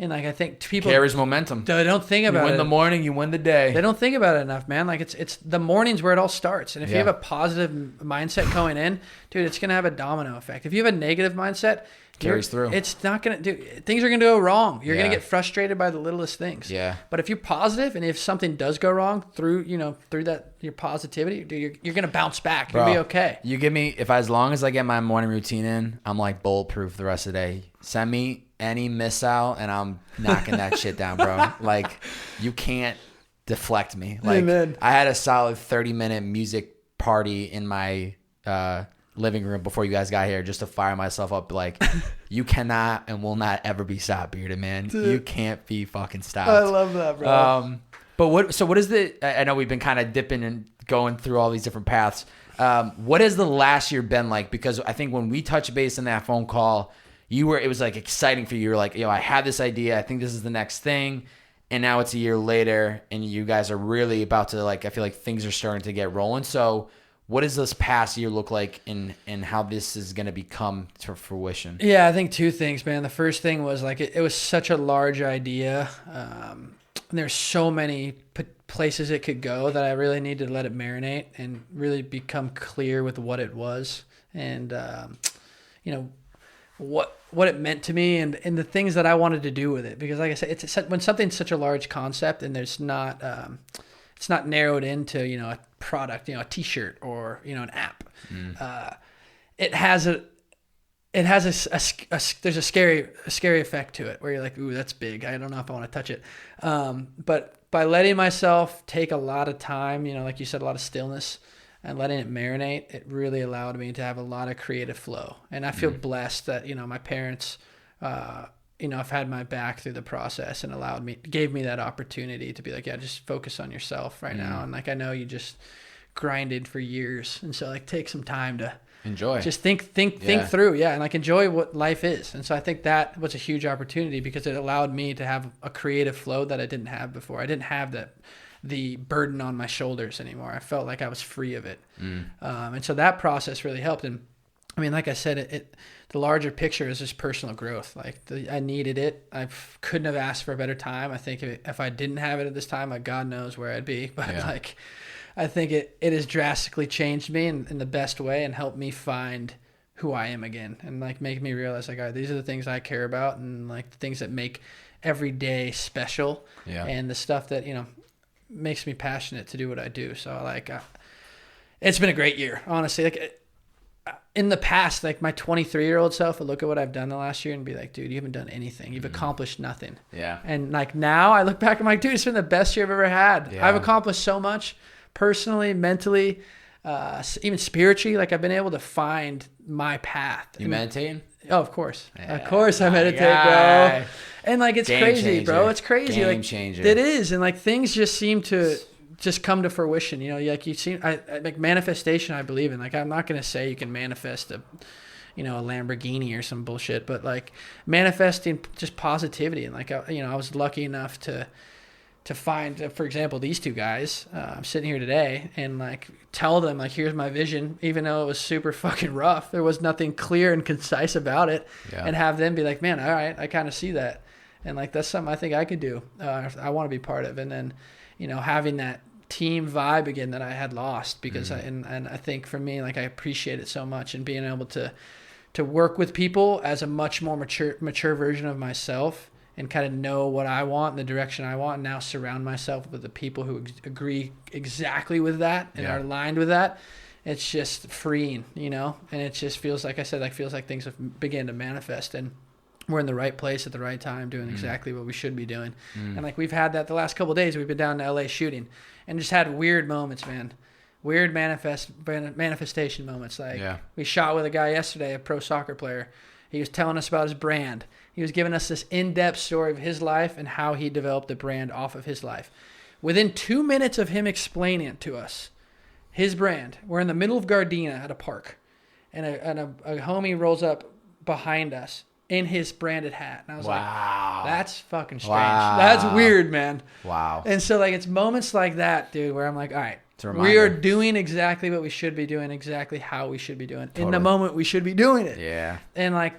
And like, I think people carries momentum. They don't think about it. You win the morning, you win the day. They don't think about it enough, man. Like it's the morning's where it all starts. And if you have a positive mindset going in, dude, it's going to have a domino effect. If you have a negative mindset, carries through. It's not going to do, things are going to go wrong. You're going to get frustrated by the littlest things. Yeah. But if you're positive and if something does go wrong through that, your positivity, dude, you're going to bounce back. You'll be okay. You give me, as long as I get my morning routine in, I'm like bulletproof the rest of the day. Send me any missile and I'm knocking that shit down, bro. Like you can't deflect me. Like Amen. I had a solid 30-minute music party in my, living room before you guys got here just to fire myself up. Like you cannot and will not ever be stopped, Bearded Man. Dude, you can't be fucking stopped. I love that, bro. But what is I know we've been kind of dipping and going through all these different paths. What has the last year been like? Because I think when we touched base in that phone call, it was like exciting for you. You were like, I had this idea. I think this is the next thing. And now it's a year later and you guys are really about to I feel like things are starting to get rolling. So what does this past year look like in how this is going to come to fruition? Yeah, I think 2 things, man. The first thing was like it was such a large idea. There's so many places it could go that I really need to let it marinate and really become clear with what it was and what it meant to me and the things that I wanted to do with it. Because like I said, when something's such a large concept and there's not it's not narrowed into a product, a t-shirt or an app. There's a scary effect to it where you're like, ooh, that's big. I don't know if I want to touch it. But by letting myself take a lot of time, like you said, a lot of stillness and letting it marinate, it really allowed me to have a lot of creative flow. And I feel blessed that, my parents, have had my back through the process and gave me that opportunity to be like, yeah, just focus on yourself right now. And like, I know you just grinded for years. And so like, take some time to enjoy, just think through. Yeah. And like enjoy what life is. And so I think that was a huge opportunity because it allowed me to have a creative flow that I didn't have before. I didn't have the burden on my shoulders anymore. I felt like I was free of it. And so that process really helped. And I mean, like I said, the larger picture is just personal growth. Like I needed it. I couldn't have asked for a better time. I think if I didn't have it at this time, like God knows where I'd be. But I think it has drastically changed me in the best way and helped me find who I am again and like make me realize like, all right, these are the things I care about and like the things that make every day special and the stuff that, makes me passionate to do what I do. So like, it's been a great year, honestly. Like in the past, like my 23-year-old self would look at what I've done the last year and be like, dude, you haven't done anything. You've accomplished nothing. Yeah. And like now I look back, I'm like, dude, it's been the best year I've ever had. Yeah. I've accomplished so much personally, mentally, even spiritually. Like I've been able to find my path. You meditating? Oh, of course. Yeah, of course I meditate, bro. And like, it's crazy, bro. It's crazy. Game changer. It is. And like things just seem to just come to fruition. Like you see, like manifestation, I believe in. Like, I'm not going to say you can manifest a Lamborghini or some bullshit, but like manifesting just positivity. And like, I was lucky enough to find, for example, these 2 guys. I'm sitting here today and like tell them like, here's my vision, even though it was super fucking rough. There was nothing clear and concise about it, and have them be like, man, all right, I kind of see that. And like, that's something I think I could do. I want to be part of. And then, having that team vibe again that I had lost because I think for me, like I appreciate it so much and being able to work with people as a much more mature version of myself and kind of know what I want and the direction I want, and now surround myself with the people who agree exactly with that and are aligned with that. It's just freeing, and it just feels like feels like things have began to manifest and we're in the right place at the right time doing exactly what we should be doing. And like we've had that the last couple of days. We've been down to LA shooting and just had weird moments, man, weird manifestation moments. Like Yeah. we shot with a guy yesterday, a pro soccer player. He was telling us about his brand. He was giving us this in-depth story of his life and how he developed the brand off of his life. Within 2 minutes of him explaining it to us, his brand, we're in the middle of Gardena at a park, and a homie rolls up behind us in his branded hat. And I was like, that's fucking strange. Wow. That's weird, man. Wow. And so, like, it's moments like that, dude, where I'm like, all right, we are doing exactly what we should be doing, exactly how we should be doing. Totally. In the moment, we should be doing it. Yeah. And, like,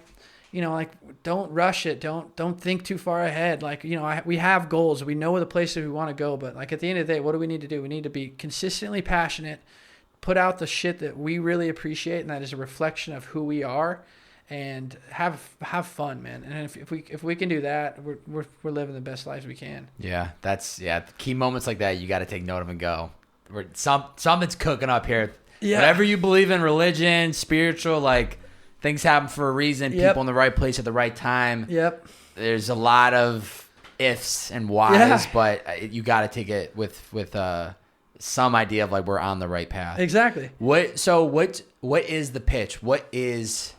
you know, like, don't rush it. Don't think too far ahead. Like, you know, we have goals. We know the places we want to go. But, like, at the end of the day, what do we need to do? We need to be consistently passionate, put out the shit that we really appreciate, and that is a reflection of who we are, and have fun, man. And if we can do that, we're living the best lives we can. Yeah, key moments like that you got to take note of and go. Something's cooking up here. Yeah. Whatever you believe in, religion, spiritual, like, things happen for a reason. Yep. People in the right place at the right time. Yep. There's a lot of ifs and whys, but you got to take it with some idea of, like, we're on the right path. Exactly. What is the pitch? What is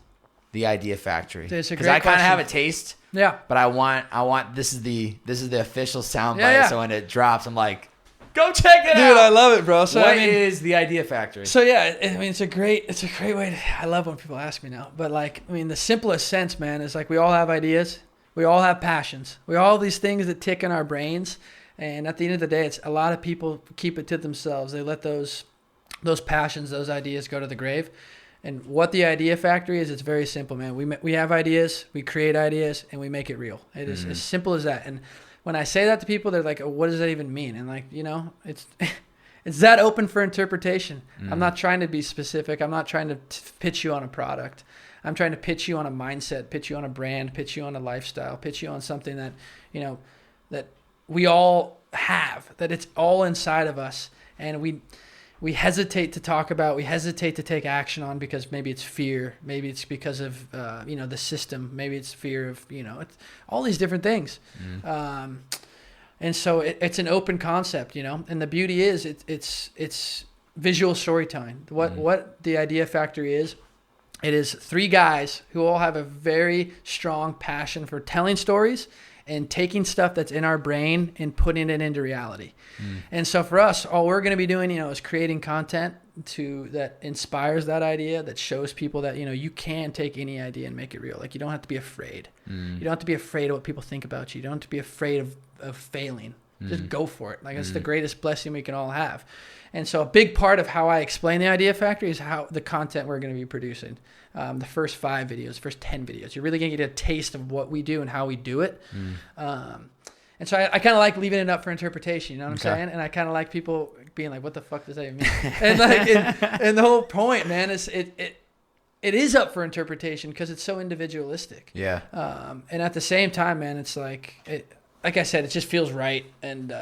the Idea Factory? Because I kind of have a taste. Yeah. But I want this is the official soundbite. So when it drops, I'm like, go check it out. Dude, I love it, bro. So what is the Idea Factory? So yeah, I mean, it's a great way. I love when people ask me now. But, like, I mean, the simplest sense, man, is, like, we all have ideas. We all have passions. We all have these things that tick in our brains. And at the end of the day, it's a lot of people keep it to themselves. They let those passions, those ideas go to the grave. And what the Idea Factory is, it's very simple, man. We have ideas, we create ideas, and we make it real. It is as simple as that. And when I say that to people, they're like, oh, what does that even mean? And, like, you know, it's that open for interpretation. I'm not trying to be specific. I'm not trying to pitch you on a product. I'm trying to pitch you on a mindset, pitch you on a brand, pitch you on a lifestyle, pitch you on something that, you know, that we all have, that it's all inside of us. And we hesitate to talk about, we hesitate to take action on because maybe it's fear, maybe it's because of, you know, the system, maybe it's fear of, you know, it's all these different things. And so it's an open concept, you know, and the beauty is it's visual storytelling. What the Idea Factory is, it is 3 guys who all have a very strong passion for telling stories and taking stuff that's in our brain and putting it into reality. And so for us, all we're going to be doing, you know, is creating content that inspires that idea, that shows people that, you know, you can take any idea and make it real. Like, you don't have to be afraid. You don't have to be afraid of what people think about you. You don't have to be afraid of failing. Just go for it. Like, it's the greatest blessing we can all have. And so a big part of how I explain the Idea Factory is how the content we're going to be producing. The first 5 videos, first 10 videos. You're really going to get a taste of what we do and how we do it. And so I kind of like leaving it up for interpretation, you know what I'm saying? And I kind of like people being like, what the fuck does that even mean? And, like, and the whole point, man, is it is up for interpretation because it's so individualistic. Yeah. And at the same time, man, it's like I said, it just feels right. And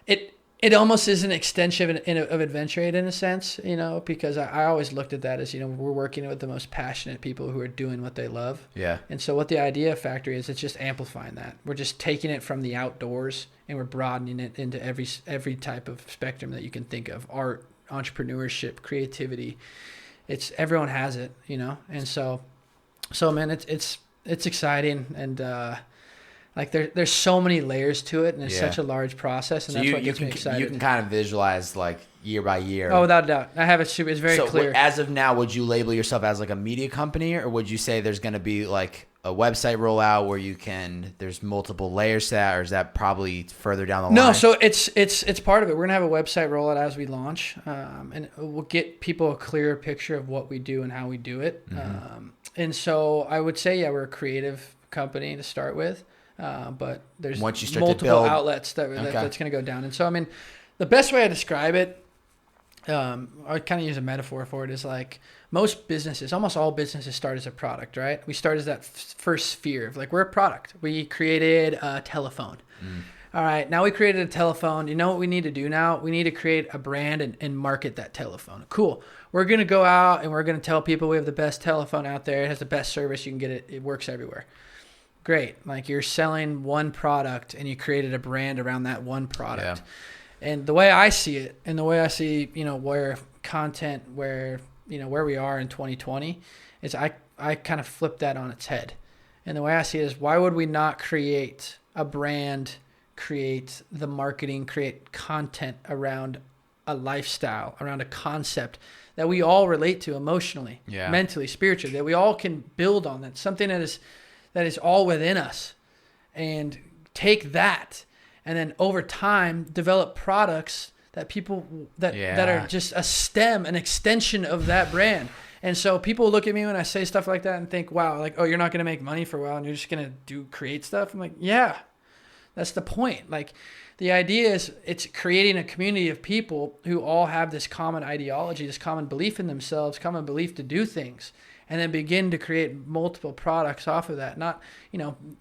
it almost is an extension of Adventure Aide in a sense, you know, because I always looked at that as, you know, we're working with the most passionate people who are doing what they love. Yeah. And so what the Idea Factory is, it's just amplifying that. We're just taking it from the outdoors and we're broadening it into every type of spectrum that you can think of: art, entrepreneurship, creativity. Everyone has it, you know. And so man, it's exciting, and like there's so many layers to it, and it's such a large process, and so that's what gets me excited. You can kind of visualize, like, year by year. Oh, without a doubt. I have it. It's very clear. As of now, would you label yourself as, like, a media company, or would you say there's going to be, like, a website rollout where there's multiple layers to that, or is that probably further down the line? No, so it's part of it. We're gonna have a website rollout as we launch, and we'll get people a clearer picture of what we do and how we do it. And so I would say, we're a creative company to start with. But there's multiple outlets that's going to go down. And so, I mean, the best way I describe it, I kind of use a metaphor for it, is like almost all businesses start as a product, right? We start as that first sphere of, like, we're a product. We created a telephone. All right, now we created a telephone. You know what we need to do now? We need to create a brand and market that telephone. Cool. We're going to go out and we're going to tell people we have the best telephone out there. It has the best service. You can get it. It works everywhere. Great. Like, you're selling one product and you created a brand around that one product. And the way I see it, and the way I see, where content, where we are in 2020, is I kind of flip that on its head. And the way I see it is, why would we not create a brand, create the marketing, create content around a lifestyle, around a concept that we all relate to emotionally, mentally, spiritually, that we all can build on, that something that is all within us, and take that and then over time develop products that people that are just a stem, an extension of that brand. And so people look at me when I say stuff like that and think, wow, like, oh, you're not going to make money for a while and you're just going to create stuff. I'm like, yeah, that's the point. Like, the idea is it's creating a community of people who all have this common ideology, this common belief in themselves, common belief to do things, and then begin to create multiple products off of that, not,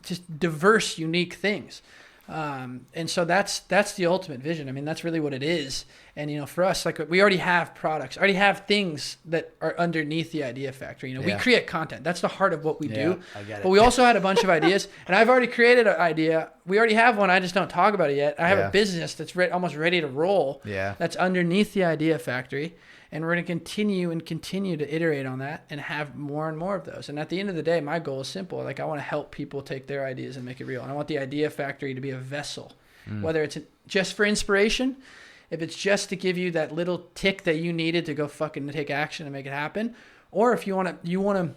just diverse, unique things. And so that's the ultimate vision. I mean, that's really what it is. And, for us, like, we already have products, already have things that are underneath the idea factory. We create content. That's the heart of what we do. I get it. But we also had a bunch of ideas, and I've already created an idea. We already have one. I just don't talk about it yet. I have a business that's almost ready to roll. Yeah. That's underneath the idea factory. And we're going to continue to iterate on that and have more and more of those. And at the end of the day, my goal is simple. Like, I want to help people take their ideas and make it real. And I want the idea factory to be a vessel, whether it's just for inspiration, if it's just to give you that little tick that you needed to go fucking take action and make it happen, or if you want to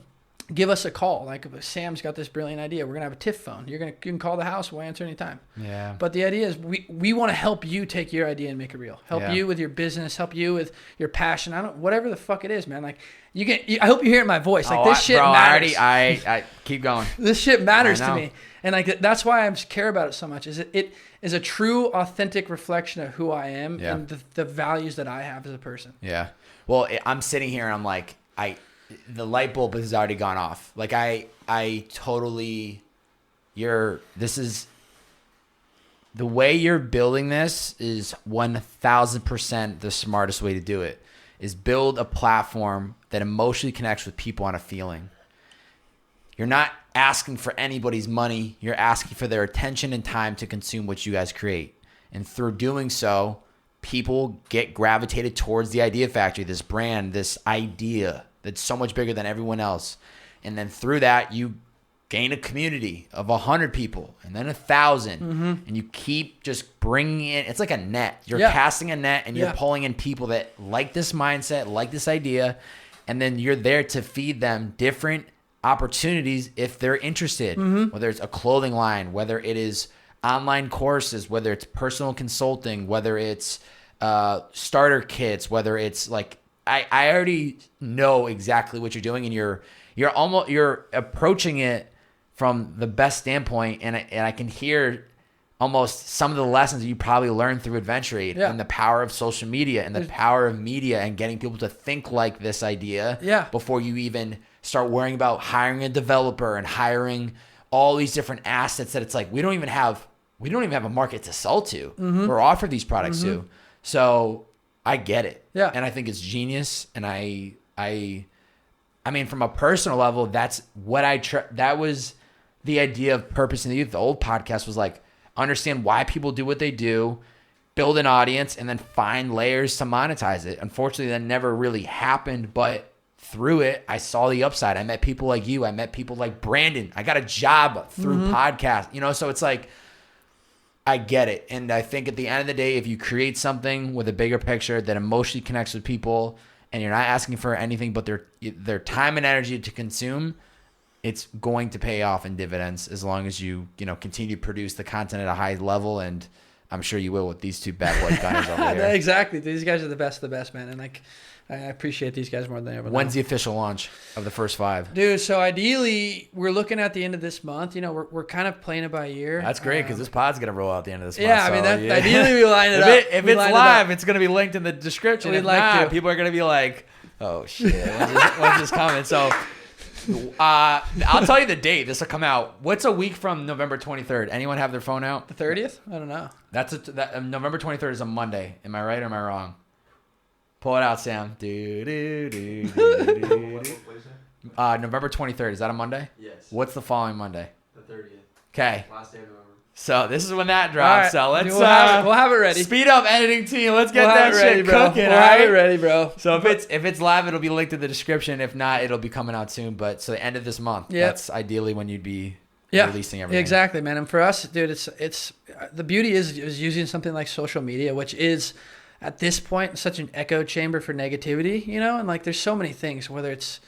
give us a call. Like, if Sam's got this brilliant idea, we're going to have a TIFF phone. You can call the house. We'll answer anytime. Yeah. But the idea is we want to help you take your idea and make it real. Help you with your business. Help you with your passion. Whatever the fuck it is, man. Like, I hope you're hearing my voice. Like, this shit matters. I keep going. This shit matters to me. And like, that's why I care about it so much. Is it is a true, authentic reflection of who I am and the values that I have as a person. Yeah. Well, I'm sitting here and I'm like, the light bulb has already gone off. Like, I totally, this is, the way you're building this is 1000% the smartest way to do it, is build a platform that emotionally connects with people on a feeling. You're not asking for anybody's money. You're asking for their attention and time to consume what you guys create. And through doing so, people get gravitated towards the idea factory, this brand, this idea that's so much bigger than everyone else. And then through that, you gain a community of 100 people and then 1,000. And you keep just bringing in, it's like a net. You're casting a net and you're pulling in people that like this mindset, like this idea. And then you're there to feed them different opportunities if they're interested, whether it's a clothing line, whether it is online courses, whether it's personal consulting, whether it's starter kits, whether it's like, I already know exactly what you're doing, and you're approaching it from the best standpoint, and I can hear almost some of the lessons that you probably learned through Adventure Aide and the power of social media and the power of media and getting people to think like this idea before you even start worrying about hiring a developer and hiring all these different assets that it's like we don't even have a market to sell to or offer these products to. So I get it. Yeah. And I think it's genius. And I mean, from a personal level, that's what that was the idea of Purpose in the Youth. The old podcast was like, understand why people do what they do, build an audience, and then find layers to monetize it. Unfortunately, that never really happened, but through it, I saw the upside. I met people like you. I met people like Brandon. I got a job through podcast, so it's like, I get it. And I think at the end of the day, if you create something with a bigger picture that emotionally connects with people and you're not asking for anything but their time and energy to consume, it's going to pay off in dividends as long as you continue to produce the content at a high level. And I'm sure you will with these two bad boy gunners over here. Exactly. These guys are the best, man. And like, I appreciate these guys more than ever. When's the official launch of the first 5? Dude, so ideally, we're looking at the end of this month. We're kind of playing it by ear. That's great, because this pod's going to roll out at the end of this month. Yeah, I mean, ideally we line it up. If it's live, it's going to be linked in the description. If not, people are going to be like, oh, shit, when's this coming? So I'll tell you the date. This will come out. What's a week from November 23rd? Anyone have their phone out? The 30th? I don't know. November 23rd is a Monday. Am I right or am I wrong? Pull it out, Sam. November 23rd. Is that a Monday? Yes. What's the following Monday? The 30th. Okay. Last day of November. So this is when that drops. All right. So let's we'll have it ready. Speed up, editing team. Let's get We'll that have it ready, shit bro. cooking. We'll have it ready, bro. So if it's live, it'll be linked in the description. If not, it'll be coming out soon. But so the end of this month. Yep. That's ideally when you'd be releasing everything. Exactly, man. And for us, dude, it's the beauty is using something like social media, which is at this point such an echo chamber for negativity, you know. And like, there's so many things, whether it's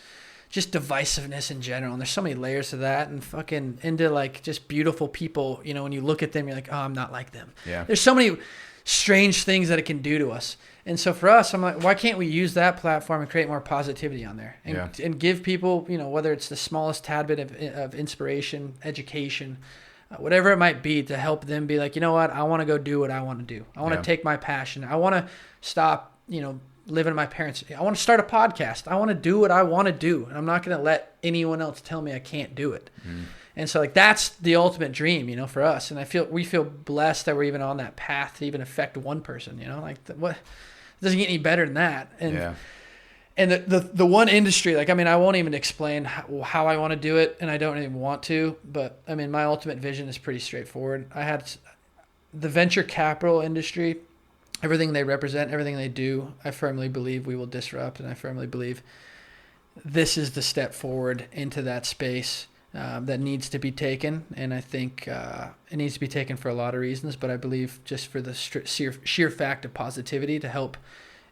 just divisiveness in general, and there's so many layers to that, and fucking into like just beautiful people, you know, when you look at them, you're like, oh, I'm not like them. Yeah. There's so many strange things that it can do to us. And so for us, I'm like, why can't we use that platform and create more positivity on there and give people, you know, whether it's the smallest tad bit of inspiration, education, whatever it might be, to help them be like, you know what, I want to go do what I want to do. I want to take my passion. I want to stop, you know, living in my parents. I want to start a podcast. I want to do what I want to do. And I'm not going to let anyone else tell me I can't do it. And so like, that's the ultimate dream, you know, for us. And we feel blessed that we're even on that path to even affect one person, you know, like what, it doesn't get any better than that. And the one industry, like, I mean, I won't even explain how I want to do it, and I don't even want to, but I mean, my ultimate vision is pretty straightforward. I had the venture capital industry, everything they represent, everything they do, I firmly believe we will disrupt, and I firmly believe this is the step forward into that space that needs to be taken. And I think it needs to be taken for a lot of reasons, but I believe just for the sheer fact of positivity, to help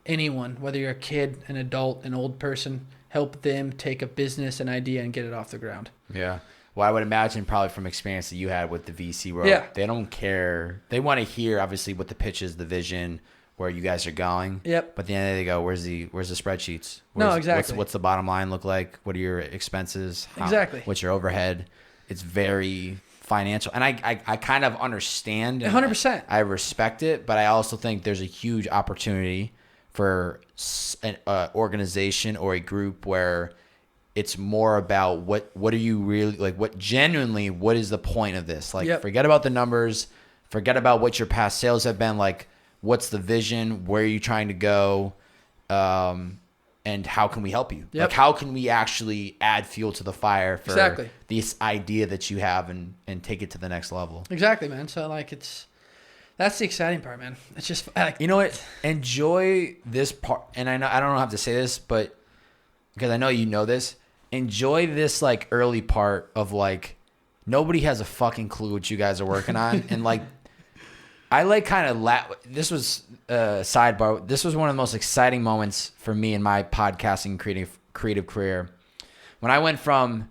anyone, whether you're a kid, an adult, an old person, help them take a business, an idea, and get it off the ground. Yeah. Well, I would imagine probably from experience that you had with the VC world, they don't care. They want to hear, obviously, what the pitch is, the vision, where you guys are going. Yep. But at the end of the day, they go, where's the spreadsheets? Exactly. What's the bottom line look like? What are your expenses? Exactly. What's your overhead? It's very financial. And I kind of understand. 100%. I respect it, but I also think there's a huge opportunity for an organization or a group where it's more about what are you really, like, what is the point of this? Like, forget about the numbers, forget about what your past sales have been, like, what's the vision, where are you trying to go, and how can we help you? Like, how can we actually add fuel to the fire for this idea that you have and take it to the next level? Exactly, man. So like, that's the exciting part, man. It's just like, you know what? Enjoy this part. And I know I don't have to say this, but because I know you know this, enjoy this like early part of like, nobody has a fucking clue what you guys are working on. And like, I like kind of this was a sidebar. This was one of the most exciting moments for me in my podcasting creative career. When I went from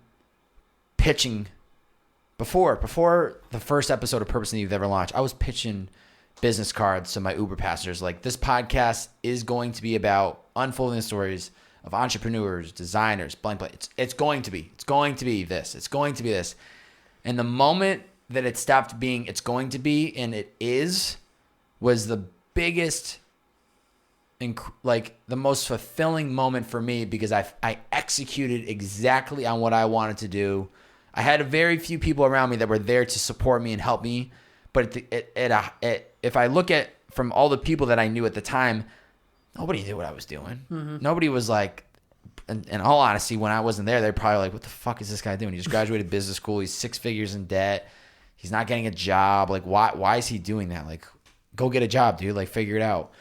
pitching before the first episode of Purpose You've ever launched, I was pitching business cards to my Uber passengers. Like, this podcast is going to be about unfolding the stories of entrepreneurs, designers, blank. It's going to be this. It's going to be this. And the moment that it stopped being it's going to be and it is was the biggest, like the most fulfilling moment for me, because I executed exactly on what I wanted to do. I had a very few people around me that were there to support me and help me. But if I look at from all the people that I knew at the time, nobody knew what I was doing. Mm-hmm. Nobody was like, in all honesty, when I wasn't there, they're probably like, what the fuck is this guy doing? He just graduated business school. He's 6 figures in debt. He's not getting a job. Like, why is he doing that? Like, go get a job, dude. Like, figure it out.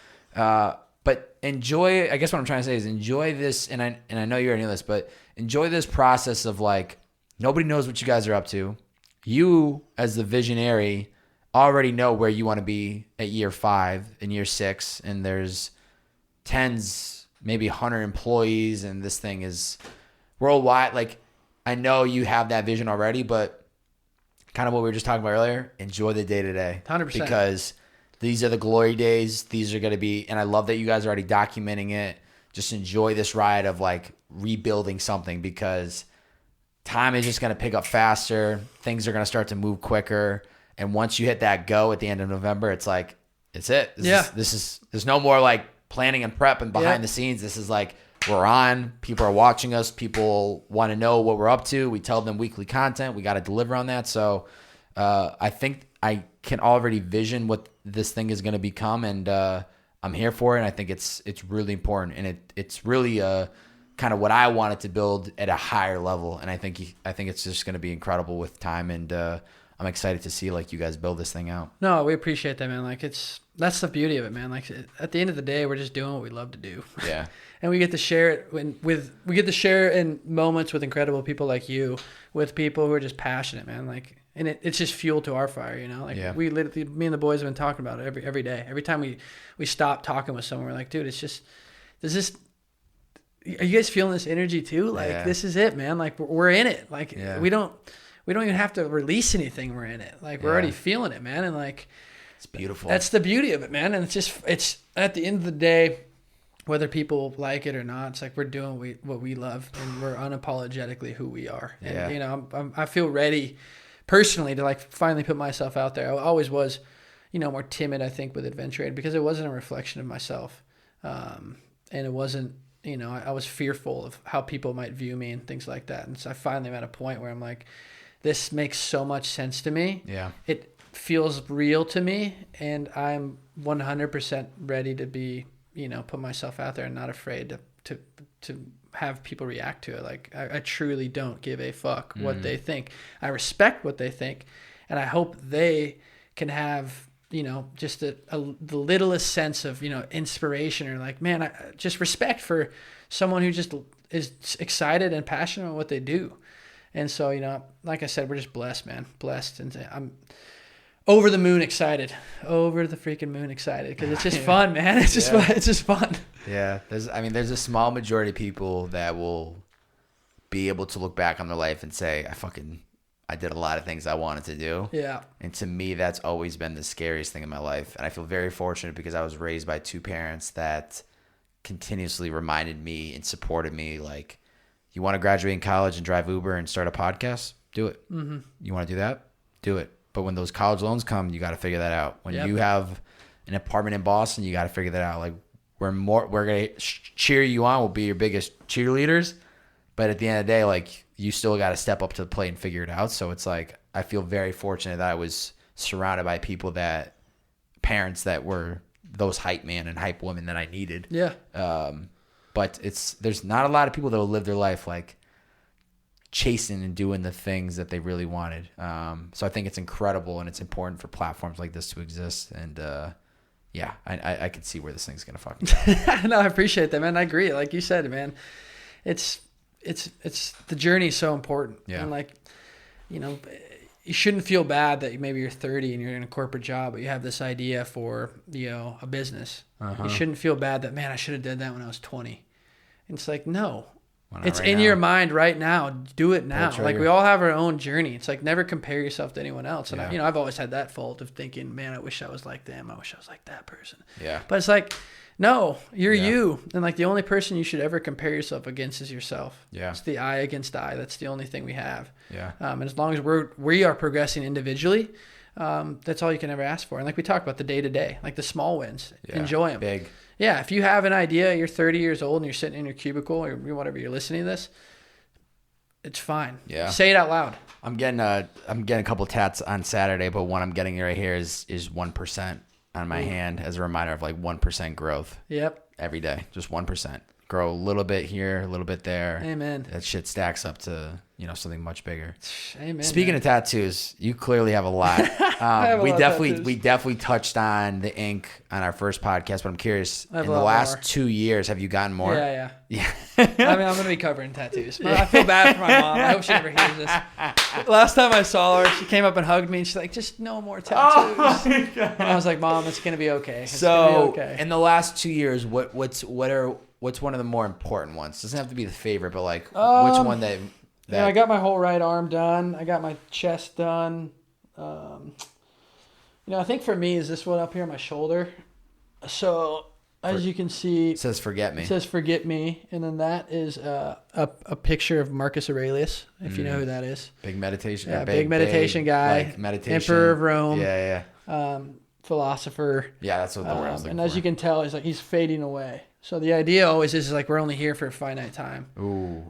But enjoy, I guess what I'm trying to say is enjoy this. And I know you already know this, but enjoy this process of like, nobody knows what you guys are up to. You, as the visionary, already know where you want to be at year 5 and year 6. And there's tens, maybe 100 employees, and this thing is worldwide. Like, I know you have that vision already, but kind of what we were just talking about earlier, enjoy the day-to-day. 100%. Because these are the glory days. These are going to be, and I love that you guys are already documenting it. Just enjoy this ride of like rebuilding something, because time is just going to pick up faster. Things are going to start to move quicker. And once you hit that go at the end of November, it's like, it's it. There's no more like planning and prep and behind the scenes. This is like, we're on. People are watching us. People want to know what we're up to. We tell them weekly content. We got to deliver on that. So I think I can already vision what this thing is going to become, and I'm here for it. And I think it's really important, and it's really kind of what I wanted to build at a higher level. And I think it's just going to be incredible with time. And I'm excited to see like you guys build this thing out. No, we appreciate that, man. Like that's the beauty of it, man. Like at the end of the day, we're just doing what we love to do. Yeah. And we get to share it we get to share in moments with incredible people like you, with people who are just passionate, man. Like, and it's just fuel to our fire, you know. Like we literally, me and the boys have been talking about it every day. Every time we stop talking with someone, we're like, dude, are you guys feeling this energy too? Like this is it, man. Like we're in it. Like we don't even have to release anything. We're in it. Like we're already feeling it, man. And like, it's beautiful. That's the beauty of it, man. And it's at the end of the day, whether people like it or not, it's like we're doing what we love, and we're unapologetically who we are. And, you know, I feel ready personally to like finally put myself out there. I always was, you know, more timid, I think, with Adventure Aide because it wasn't a reflection of myself. And it wasn't, you know, I was fearful of how people might view me and things like that. And so I finally am at a point where I'm like, this makes so much sense to me. Yeah. It feels real to me, and I'm 100% ready to be, you know, put myself out there and not afraid to have people react to it. Like I truly don't give a fuck what they think. I respect what they think, and I hope they can have, you know, just the littlest sense of, you know, inspiration or like, man, just respect for someone who just is excited and passionate about what they do. And so, you know, like I said, we're just blessed, man, blessed. And I'm over the moon excited, over the freaking moon excited, because it's just fun, man. It's just fun. It's just fun. Yeah. There's a small majority of people that will be able to look back on their life and say, I did a lot of things I wanted to do. Yeah. And to me, that's always been the scariest thing in my life. And I feel very fortunate because I was raised by two parents that continuously reminded me and supported me. Like, you want to graduate in college and drive Uber and start a podcast? Do it. Mm-hmm. You want to do that? Do it. But when those college loans come, you got to figure that out. When you have an apartment in Boston, you got to figure that out. Like, we're going to cheer you on. We'll be your biggest cheerleaders. But at the end of the day, like, you still got to step up to the plate and figure it out. So it's like, I feel very fortunate that I was surrounded by parents that were those hype man and hype women that I needed. Yeah. But there's not a lot of people that will live their life like chasing and doing the things that they really wanted. So I think it's incredible, and it's important for platforms like this to exist. And I could see where this thing's gonna fucking go. No, I appreciate that, man. I agree. Like you said, man, it's the journey is so important. Yeah. And like, you know, you shouldn't feel bad that maybe you're 30 and you're in a corporate job, but you have this idea for, you know, a business. You shouldn't feel bad that, man, I should have done that when I was 20. And it's like, no, it's right in your mind right now. Do it now. Like, we all have our own journey. It's like, never compare yourself to anyone else. And you know, I've always had that fault of thinking, man, I wish I was like them. I wish I was like that person. Yeah. But it's like, no, you're you. And like, the only person you should ever compare yourself against is yourself. Yeah. It's the eye against eye. That's the only thing we have. Yeah. And as long as we are progressing individually, that's all you can ever ask for. And like we talk about the day to day, like the small wins, enjoy them. Big. Yeah. If you have an idea, you're 30 years old and you're sitting in your cubicle or whatever, you're listening to this, it's fine. Yeah. Say it out loud. I'm getting a couple tats on Saturday, but one I'm getting right here is 1% on my hand as a reminder of like 1% growth. Yep. Every day, just 1%. Grow a little bit here, a little bit there. Amen. That shit stacks up to, you know, something much bigger. Amen. Speaking of tattoos, you clearly have a lot. We definitely touched on the ink on our first podcast, but I'm curious, in the last 2 years, have you gotten more? Yeah. I mean, I'm going to be covering tattoos. I feel bad for my mom. I hope she never hears this. Last time I saw her, she came up and hugged me, and she's like, just no more tattoos. Oh my God. And I was like, Mom, it's going to be okay. It's gonna be okay. In the last 2 years, what's one of the more important ones? Doesn't have to be the favorite, but like, which one that... Yeah, I got my whole right arm done. I got my chest done. You know, I think for me is this one up here on my shoulder. So as you can see, it says "Forget Me." It says "Forget Me," and then that is a picture of Marcus Aurelius, if you know who that is. Big meditation. Yeah, big meditation guy. Like meditation. Emperor of Rome. Yeah. Philosopher. Yeah, that's what the word I was looking for. And as you can tell, he's fading away. So the idea always is like we're only here for a finite time. Ooh.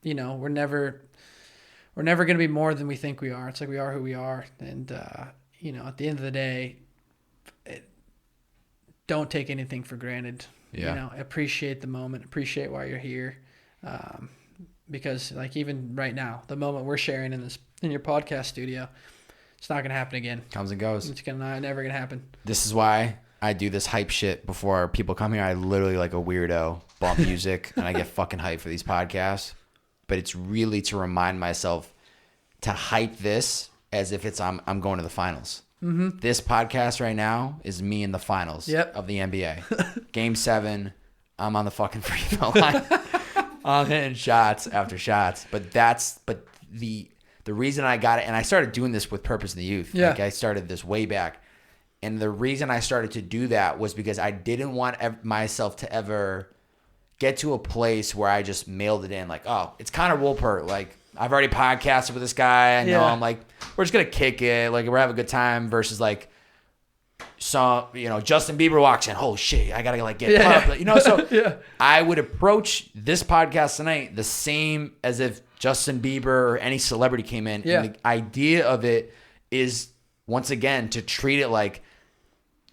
You know, we're never going to be more than we think we are. It's like we are who we are. And, you know, at the end of the day, don't take anything for granted. Yeah. You know, appreciate the moment. Appreciate why you're here. because like even right now, the moment we're sharing in your podcast studio, it's not gonna happen again. Comes and goes. It's never gonna happen. This is why I do this hype shit before people come here. I literally, like a weirdo, bump music and I get fucking hyped for these podcasts. But it's really to remind myself to hype this as if I'm going to the finals. Mm-hmm. This podcast right now is me in the finals of the NBA. Game 7, I'm on the fucking free throw line. I'm hitting shots after shots. But the reason I got it, and I started doing this with Purpose in the Youth. Yeah. Like I started this way back. And the reason I started to do that was because I didn't want myself to ever get to a place where I just mailed it in. Like, oh, it's Connor Woolpert. Like, I've already podcasted with this guy. I know. I'm like, we're just going to kick it. Like, we're having a good time versus like, Justin Bieber walks in. Oh, shit. I got to like get pumped. So I would approach this podcast tonight the same as if Justin Bieber or any celebrity came in. Yeah. And the idea of it is, once again, to treat it like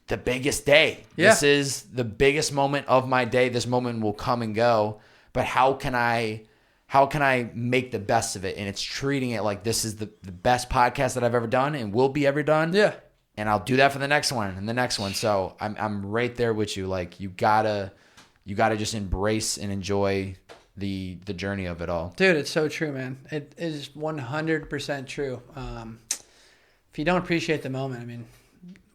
the biggest day. Yeah. This is the biggest moment of my day. This moment will come and go. But how can I make the best of it? And it's treating it like this is the best podcast that I've ever done and will be ever done. Yeah. And I'll do that for the next one and the next one. So I'm right there with you. Like you gotta just embrace and enjoy the journey of it all. Dude, it's so true, man. It is 100% true. If you don't appreciate the moment, I mean,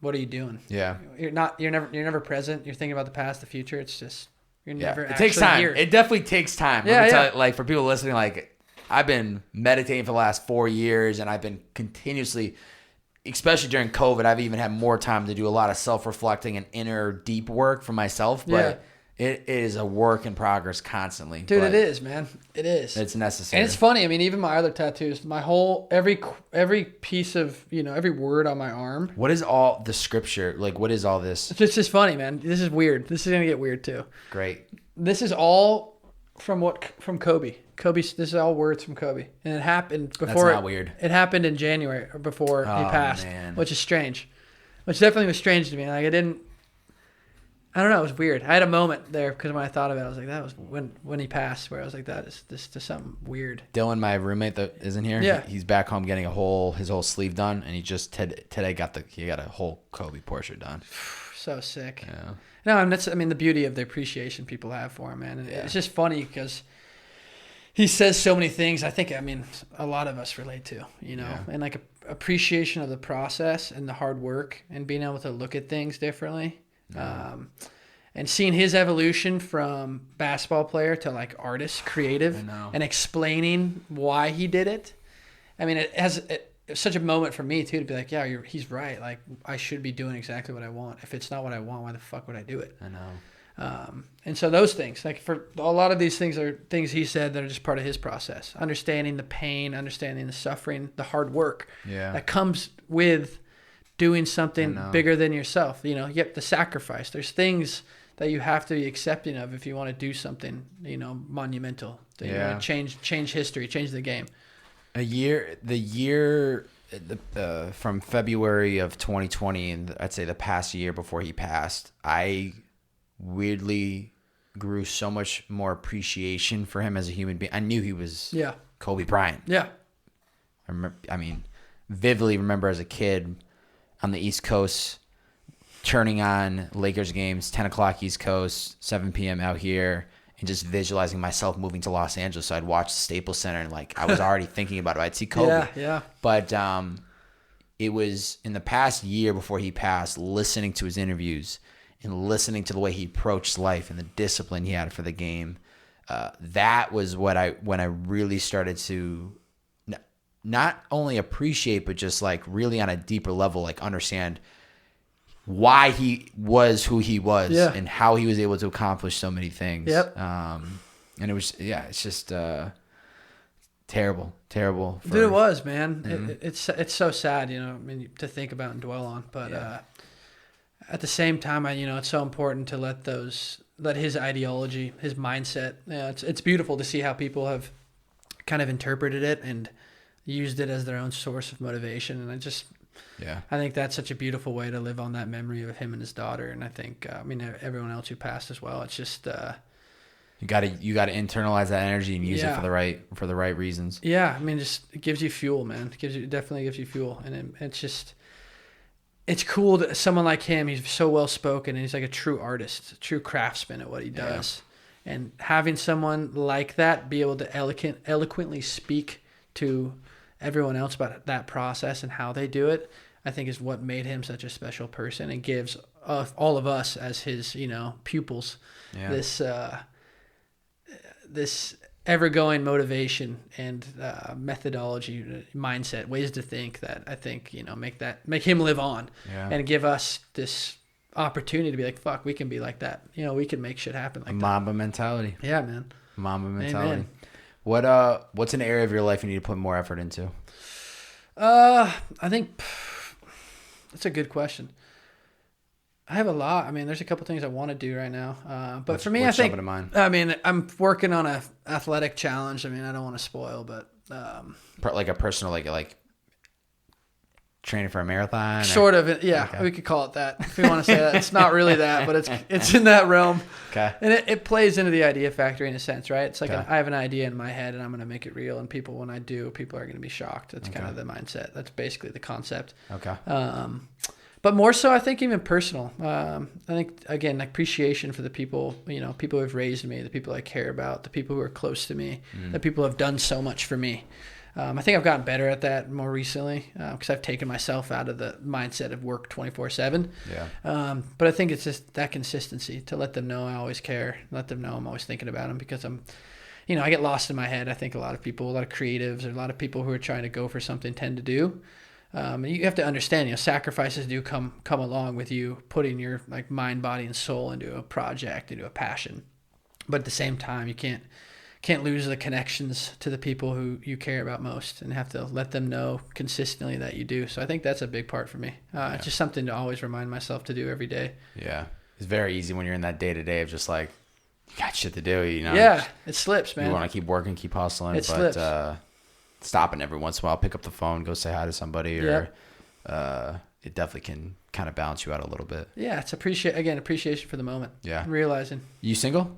what are you doing? Yeah. You're never present. You're thinking about the past, the future. It's just, you're never It takes time. here. It definitely takes time. Yeah, Tell you, like for people listening, like I've been meditating for the last 4 years and I've been continuously, especially during COVID, I've even had more time to do a lot of self-reflecting and inner deep work for myself. But it is a work in progress constantly. Dude, it is, man. It is. It's necessary. And it's funny. I mean, even my other tattoos, my whole, every piece of, every word on my arm. What is all the scripture? Like, what is all this? It's just funny, man. This is weird. This is going to get weird too. Great. This is all from Kobe. This is all words from Kobe. And it happened before. That's not weird. It happened in January or before he passed, man. which is strange. Which definitely was strange to me. Like I don't know. It was weird. I had a moment there because when I thought of it, I was like, that was when he passed, where I was like, that is this is something weird. Dylan, my roommate that isn't here, he's back home getting his whole sleeve done, and he just today got a whole Kobe portrait done. So sick. Yeah. No, and that's the beauty of the appreciation people have for him, man. And it's just funny because he says so many things. I think a lot of us relate to, and like appreciation of the process and the hard work and being able to look at things differently. And seeing his evolution from basketball player to like artist, creative, and explaining why he did it. I mean, it's such a moment for me too to be like, yeah, he's right. Like I should be doing exactly what I want. If it's not what I want, why the fuck would I do it? I know. And so those things, like for a lot of these things are things he said that are just part of his process. Understanding the pain, understanding the suffering, the hard work that comes with doing something bigger than yourself. The sacrifice. There's things that you have to be accepting of if you want to do something, monumental. That you want to change history, change the game. From February of 2020, and I'd say the past year before he passed, I weirdly grew so much more appreciation for him as a human being. I knew he was Kobe Bryant. Yeah. Vividly remember as a kid on the East Coast turning on Lakers games, 10 o'clock East Coast, 7 p.m. out here, and just visualizing myself moving to Los Angeles. So I'd watch the Staples Center and like I was already thinking about it. I'd see Kobe. Yeah. But it was in the past year before he passed, listening to his interviews and listening to the way he approached life and the discipline he had for the game. That was when I really started to not only appreciate, but just like really on a deeper level, like understand why he was who he was and how he was able to accomplish so many things. Yep. And it was, it's just terrible. Dude, it was, man. Mm-hmm. It's so sad, to think about and dwell on. But at the same time, it's so important to let his ideology, his mindset. It's beautiful to see how people have kind of interpreted it and used it as their own source of motivation. And I think that's such a beautiful way to live on that memory of him and his daughter. And I think, everyone else who passed as well. It's just, You gotta internalize that energy and use it for the right reasons. Yeah, I mean, it gives you fuel, man. It definitely gives you fuel, and it's cool that someone like him, he's so well spoken, and he's like a true artist, a true craftsman at what he does. Yeah. And having someone like that be able to eloquently speak to everyone else about that process and how they do it, I think is what made him such a special person, and gives all of us as his, pupils, this ever-going motivation and methodology, mindset, ways to think that I think, make him live on, and give us this opportunity to be like, fuck, we can be like that. We can make shit happen like that. Mamba mentality. Yeah, man. Mamba mentality. Amen. What's an area of your life you need to put more effort into? I think that's a good question. I have a lot. I mean, there's a couple things I want to do right now. But for me, I think, I'm working on a athletic challenge. I mean, I don't want to spoil, but, like a personal, like training for a marathon? Sort of. Yeah. Okay. We could call it that if we want to say that. It's not really that, but it's in that realm. Okay. And it plays into the idea factory in a sense, right? It's like I have an idea in my head and I'm going to make it real. And when I do, people are going to be shocked. That's kind of the mindset. That's basically the concept. Okay. But more so, I think even personal. I think, again, appreciation for the people, people who have raised me, the people I care about, the people who are close to me, the people who have done so much for me. I think I've gotten better at that more recently because I've taken myself out of the mindset of work 24/7. Yeah. But I think it's just that consistency to let them know I always care, let them know I'm always thinking about them, because I get lost in my head. I think a lot of creatives, or a lot of people who are trying to go for something tend to do. And you have to understand, sacrifices do come along with you putting your mind, body, and soul into a project, into a passion. But at the same time, you can't lose the connections to the people who you care about most, and have to let them know consistently that you do. So I think that's a big part for me. It's just something to always remind myself to do every day. Yeah. It's very easy when you're in that day to day of just like, you got shit to do, Yeah, it slips, man. You want to keep working, keep hustling, slips. Stopping every once in a while, pick up the phone, go say hi to somebody, or it definitely can kind of balance you out a little bit. Yeah, it's appreciation for the moment. Yeah. Realizing. You single?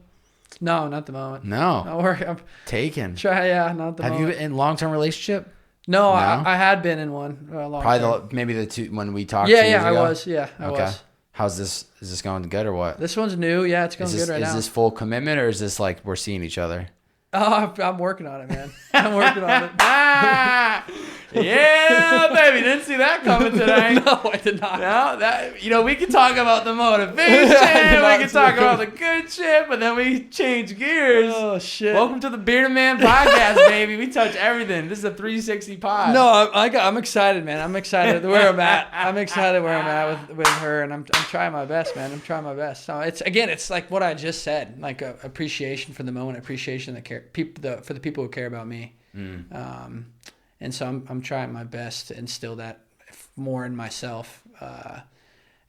No, not the moment. No. I'm taken. not the moment. Have you been in long-term relationship? No, I had been in one long Probably maybe the two when we talked. Yeah, I was. Yeah, I was. How's this? Is this going good or what? This one's new. Yeah, it's going good right now. Is this full commitment, or is this like we're seeing each other? Oh, I'm working on it, man. I'm working on it. Yeah, baby. Didn't see that coming today. No, I did not. No, we can talk about the motivation. We can talk about the good shit, but then we change gears. Oh, shit. Welcome to the Bearded Man podcast, baby. We touch everything. This is a 360 pod. No, I'm excited, man. I'm excited where I'm at. I'm excited where I'm at with her, and I'm trying my best, man. I'm trying my best. So it's like what I just said, like appreciation for the moment, appreciation for the people who care about me. And so I'm trying my best to instill that more in myself,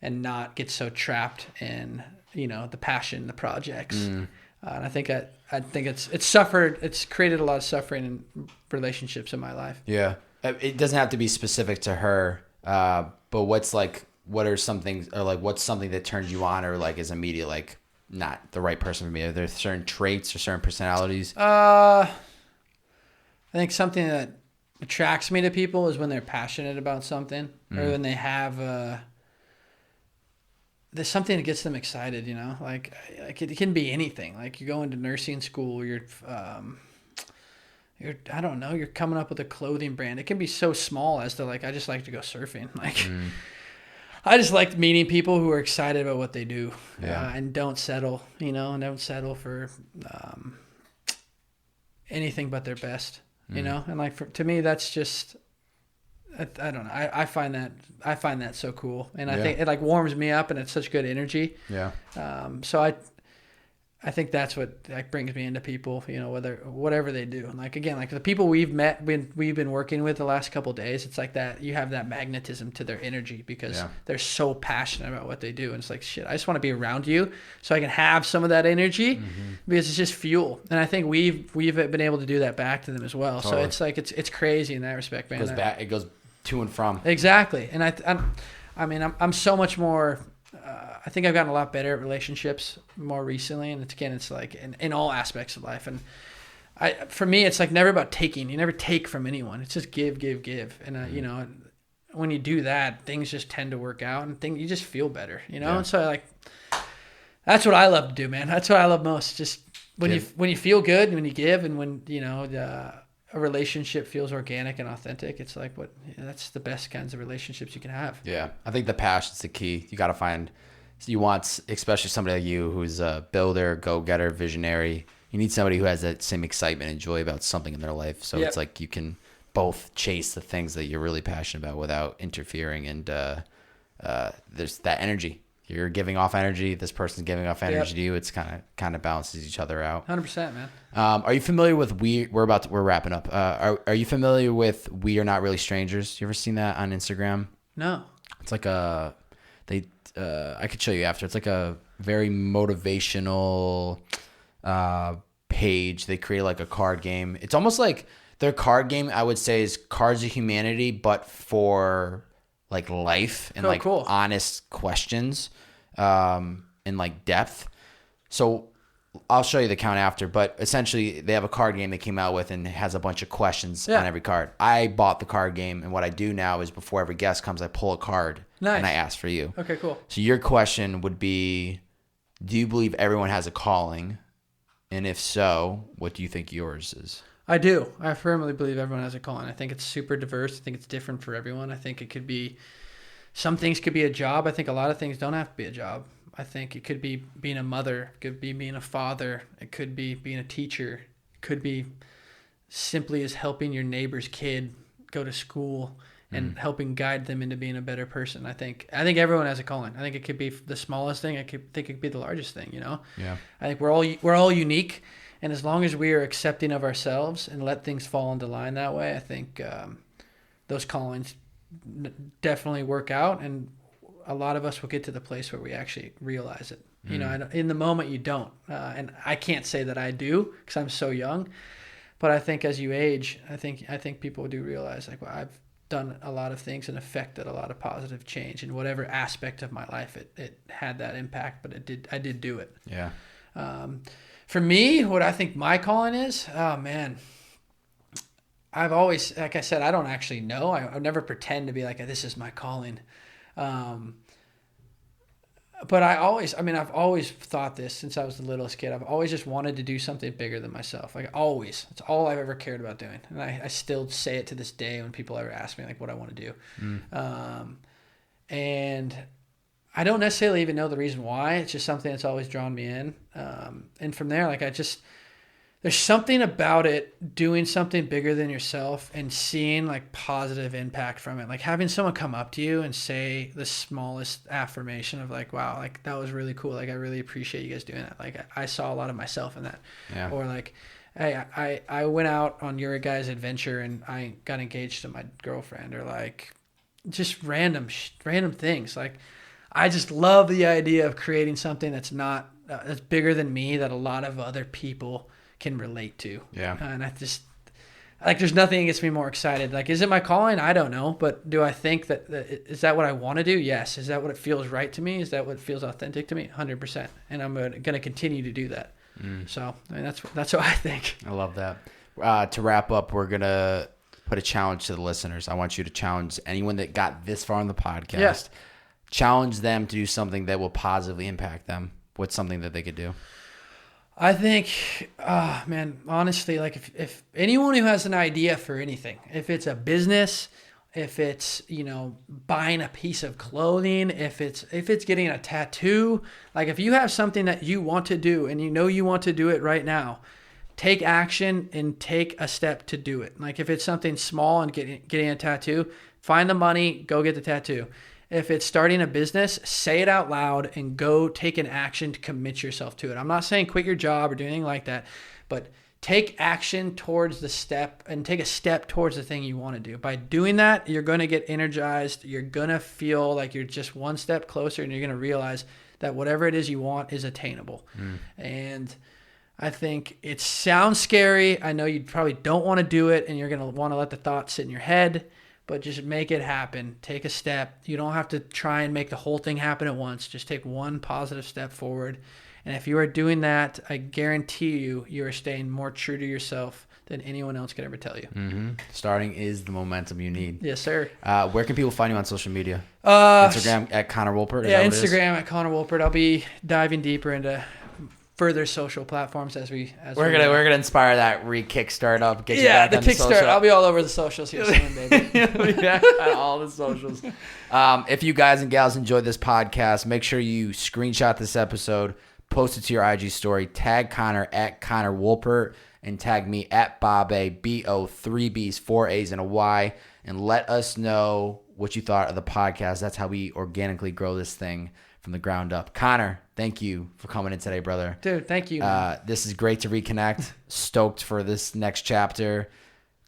and not get so trapped in the passion, the projects. And I think it's created a lot of suffering in relationships in my life. Yeah, it doesn't have to be specific to her, but what's something that turns you on, or like is immediate, like not the right person for me? Are there certain traits or certain personalities? I think something that attracts me to people is when they're passionate about something, or when they have there's something that gets them excited, like it can be anything. Like you go into nursing school, you're I don't know, you're coming up with a clothing brand. It can be so small as to like, I just like to go surfing. Like I just like meeting people who are excited about what they do, and don't settle, and don't settle for anything but their best. And like to me, that's just, I don't know. I find that so cool, and I think it like warms me up, and it's such good energy. Yeah. So I think that's what like brings me into people, whatever they do. And like, again, like the people we've been working with the last couple of days, it's like that you have that magnetism to their energy because they're so passionate about what they do. And it's like, shit, I just want to be around you so I can have some of that energy because it's just fuel. And I think we've been able to do that back to them as well. Totally. So it's like, it's crazy in that respect, man. It goes to and from. Exactly. And I'm so much more I think I've gotten a lot better at relationships more recently. And it's like in all aspects of life. And for me, it's like never about taking. You never take from anyone. It's just give. And, you know, when you do that, things just tend to work out and you just feel better, you know? Yeah. And so like, that's what I love to do, man. That's what I love most. Just when you feel good, when you give, and when, you know, a relationship feels organic and authentic, it's like that's the best kinds of relationships you can have. Yeah. I think the passion's the key. You got to find, you want, especially somebody like you who's a builder, go-getter, visionary. You need somebody who has that same excitement and joy about something in their life. So it's like you can both chase the things that you're really passionate about without interfering. And there's that energy. You're giving off energy. This person's giving off energy to you. It's kind of balances each other out. 100%, man. Are you familiar with we're wrapping up. Are you familiar with We Are Not Really Strangers? You ever seen that on Instagram? No. It's like I could show you after. It's like a very motivational page. They create like a card game. It's almost like their card game, I would say, is Cards of Humanity, but for like life and cool. Honest questions and like depth. So I'll show you the account after, but essentially they have a card game they came out with and it has a bunch of questions on every card. I bought the card game, and what I do now is before every guest comes, I pull a card and I ask for you. Okay, cool. So your question would be, do you believe everyone has a calling? And if so, what do you think yours is? I do. I firmly believe everyone has a calling. I think it's super diverse. I think it's different for everyone. I think it could be, some things could be a job. I think a lot of things don't have to be a job. I think it could be being a mother. It could be being a father. It could be being a teacher. It could be simply as helping your neighbor's kid go to school and helping guide them into being a better person. I think everyone has a calling. I think it could be the smallest thing. I think it could be the largest thing, you know? Yeah. I think we're all unique. And as long as we are accepting of ourselves and let things fall into line that way, I think those callings definitely work out. And a lot of us will get to the place where we actually realize it. You know, in the moment you don't. And I can't say that I do because I'm so young. But I think as you age, I think people do realize, like, well, I've done a lot of things and affected a lot of positive change in whatever aspect of my life it had that impact. But I did do it. Yeah. For me, what I think my calling is, oh man, I've always, like I said, I don't actually know. I never pretend to be like, this is my calling. But I've always thought this since I was the littlest kid. I've always just wanted to do something bigger than myself. Like always. It's all I've ever cared about doing. And I still say it to this day when people ever ask me like what I want to do. And I don't necessarily even know the reason why. It's just something that's always drawn me in. And from there, like there's something about it, doing something bigger than yourself and seeing like positive impact from it. Like having someone come up to you and say the smallest affirmation of like, wow, like that was really cool. Like I really appreciate you guys doing that. Like I saw a lot of myself in that. Yeah. Or like, hey, I went out on your guys' adventure and I got engaged to my girlfriend, or like just random things. Like, I just love the idea of creating something that's not that's bigger than me, that a lot of other people can relate to. Yeah. And I just like, there's nothing that gets me more excited. Like, is it my calling? I don't know. But do I think that is that what I want to do? Yes. Is that what it feels right to me? Is that what feels authentic to me? 100%. And I'm going to continue to do that. So I mean, that's what I think. I love that. To wrap up, we're going to put a challenge to the listeners. I want you to challenge anyone that got this far on the podcast. Yeah. Challenge them to do something that will positively impact them. What's something that they could do? I think, man, honestly, like if anyone who has an idea for anything, if it's a business, if it's, you know, buying a piece of clothing, if it's getting a tattoo, like if you have something that you want to do and you know you want to do it right now, take action and take a step to do it. Like if it's something small and getting a tattoo, find the money, go get the tattoo. If it's starting a business, say it out loud and go take an action to commit yourself to it. I'm not saying quit your job or do anything like that, but take action towards the step and take a step towards the thing you want to do. By doing that, you're going to get energized. You're going to feel like you're just one step closer, and you're going to realize that whatever it is you want is attainable. And I think it sounds scary. I know you probably don't want to do it and you're going to want to let the thoughts sit in your head. but just make it happen. Take a step. You don't have to try and make the whole thing happen at once. Just take one positive step forward. And if you are doing that, I guarantee you are staying more true to yourself than anyone else could ever tell you. Mm-hmm. Starting is the momentum you need. Yes, sir. Where can people find you on social media? Instagram at Connor Woolpert? Yeah, Instagram at Connor Woolpert. I'll be diving deeper into further social platforms as we're gonna inspire that kickstart up. Get the kickstart. I'll be all over the socials here soon, baby. On all the socials. If you guys and gals enjoyed this podcast, make sure you screenshot this episode, post it to your IG story, tag Connor at Connor Woolpert, and tag me at Bobae, B-O, 3 B's, 4 A's, and a Y, and let us know what you thought of the podcast. That's how we organically grow this thing from the ground up. Connor, thank you for coming in today, brother. Dude, thank you. This is great to reconnect. Stoked for this next chapter.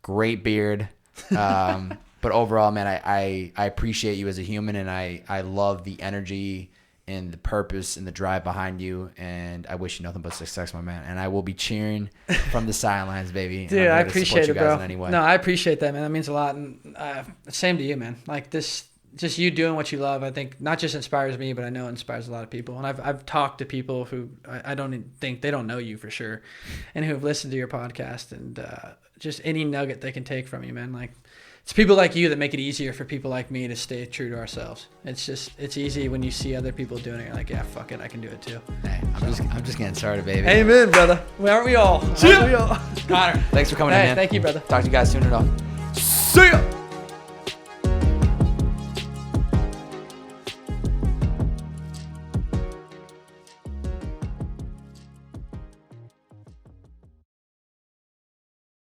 Great beard. But overall, man, I appreciate you as a human, and I love the energy and the purpose and the drive behind you, and I wish you nothing but success, my man. And I will be cheering from the sidelines, baby. Dude, I appreciate it, bro. No, I appreciate that, man. That means a lot. And same to you, man. Like this, just you doing what you love, I think not just inspires me, but I know it inspires a lot of people. And I've talked to people who I don't even think they don't know you for sure, and who have listened to your podcast, and just any nugget they can take from you, man. Like, it's people like you that make it easier for people like me to stay true to ourselves. It's easy when you see other people doing it. You're like, yeah, fuck it, I can do it too. Hey, I'm just getting started, baby. Amen, brother. Well, aren't we all? Connor, thanks for coming in, man. Thank you, brother. Talk to you guys soon enough. See ya.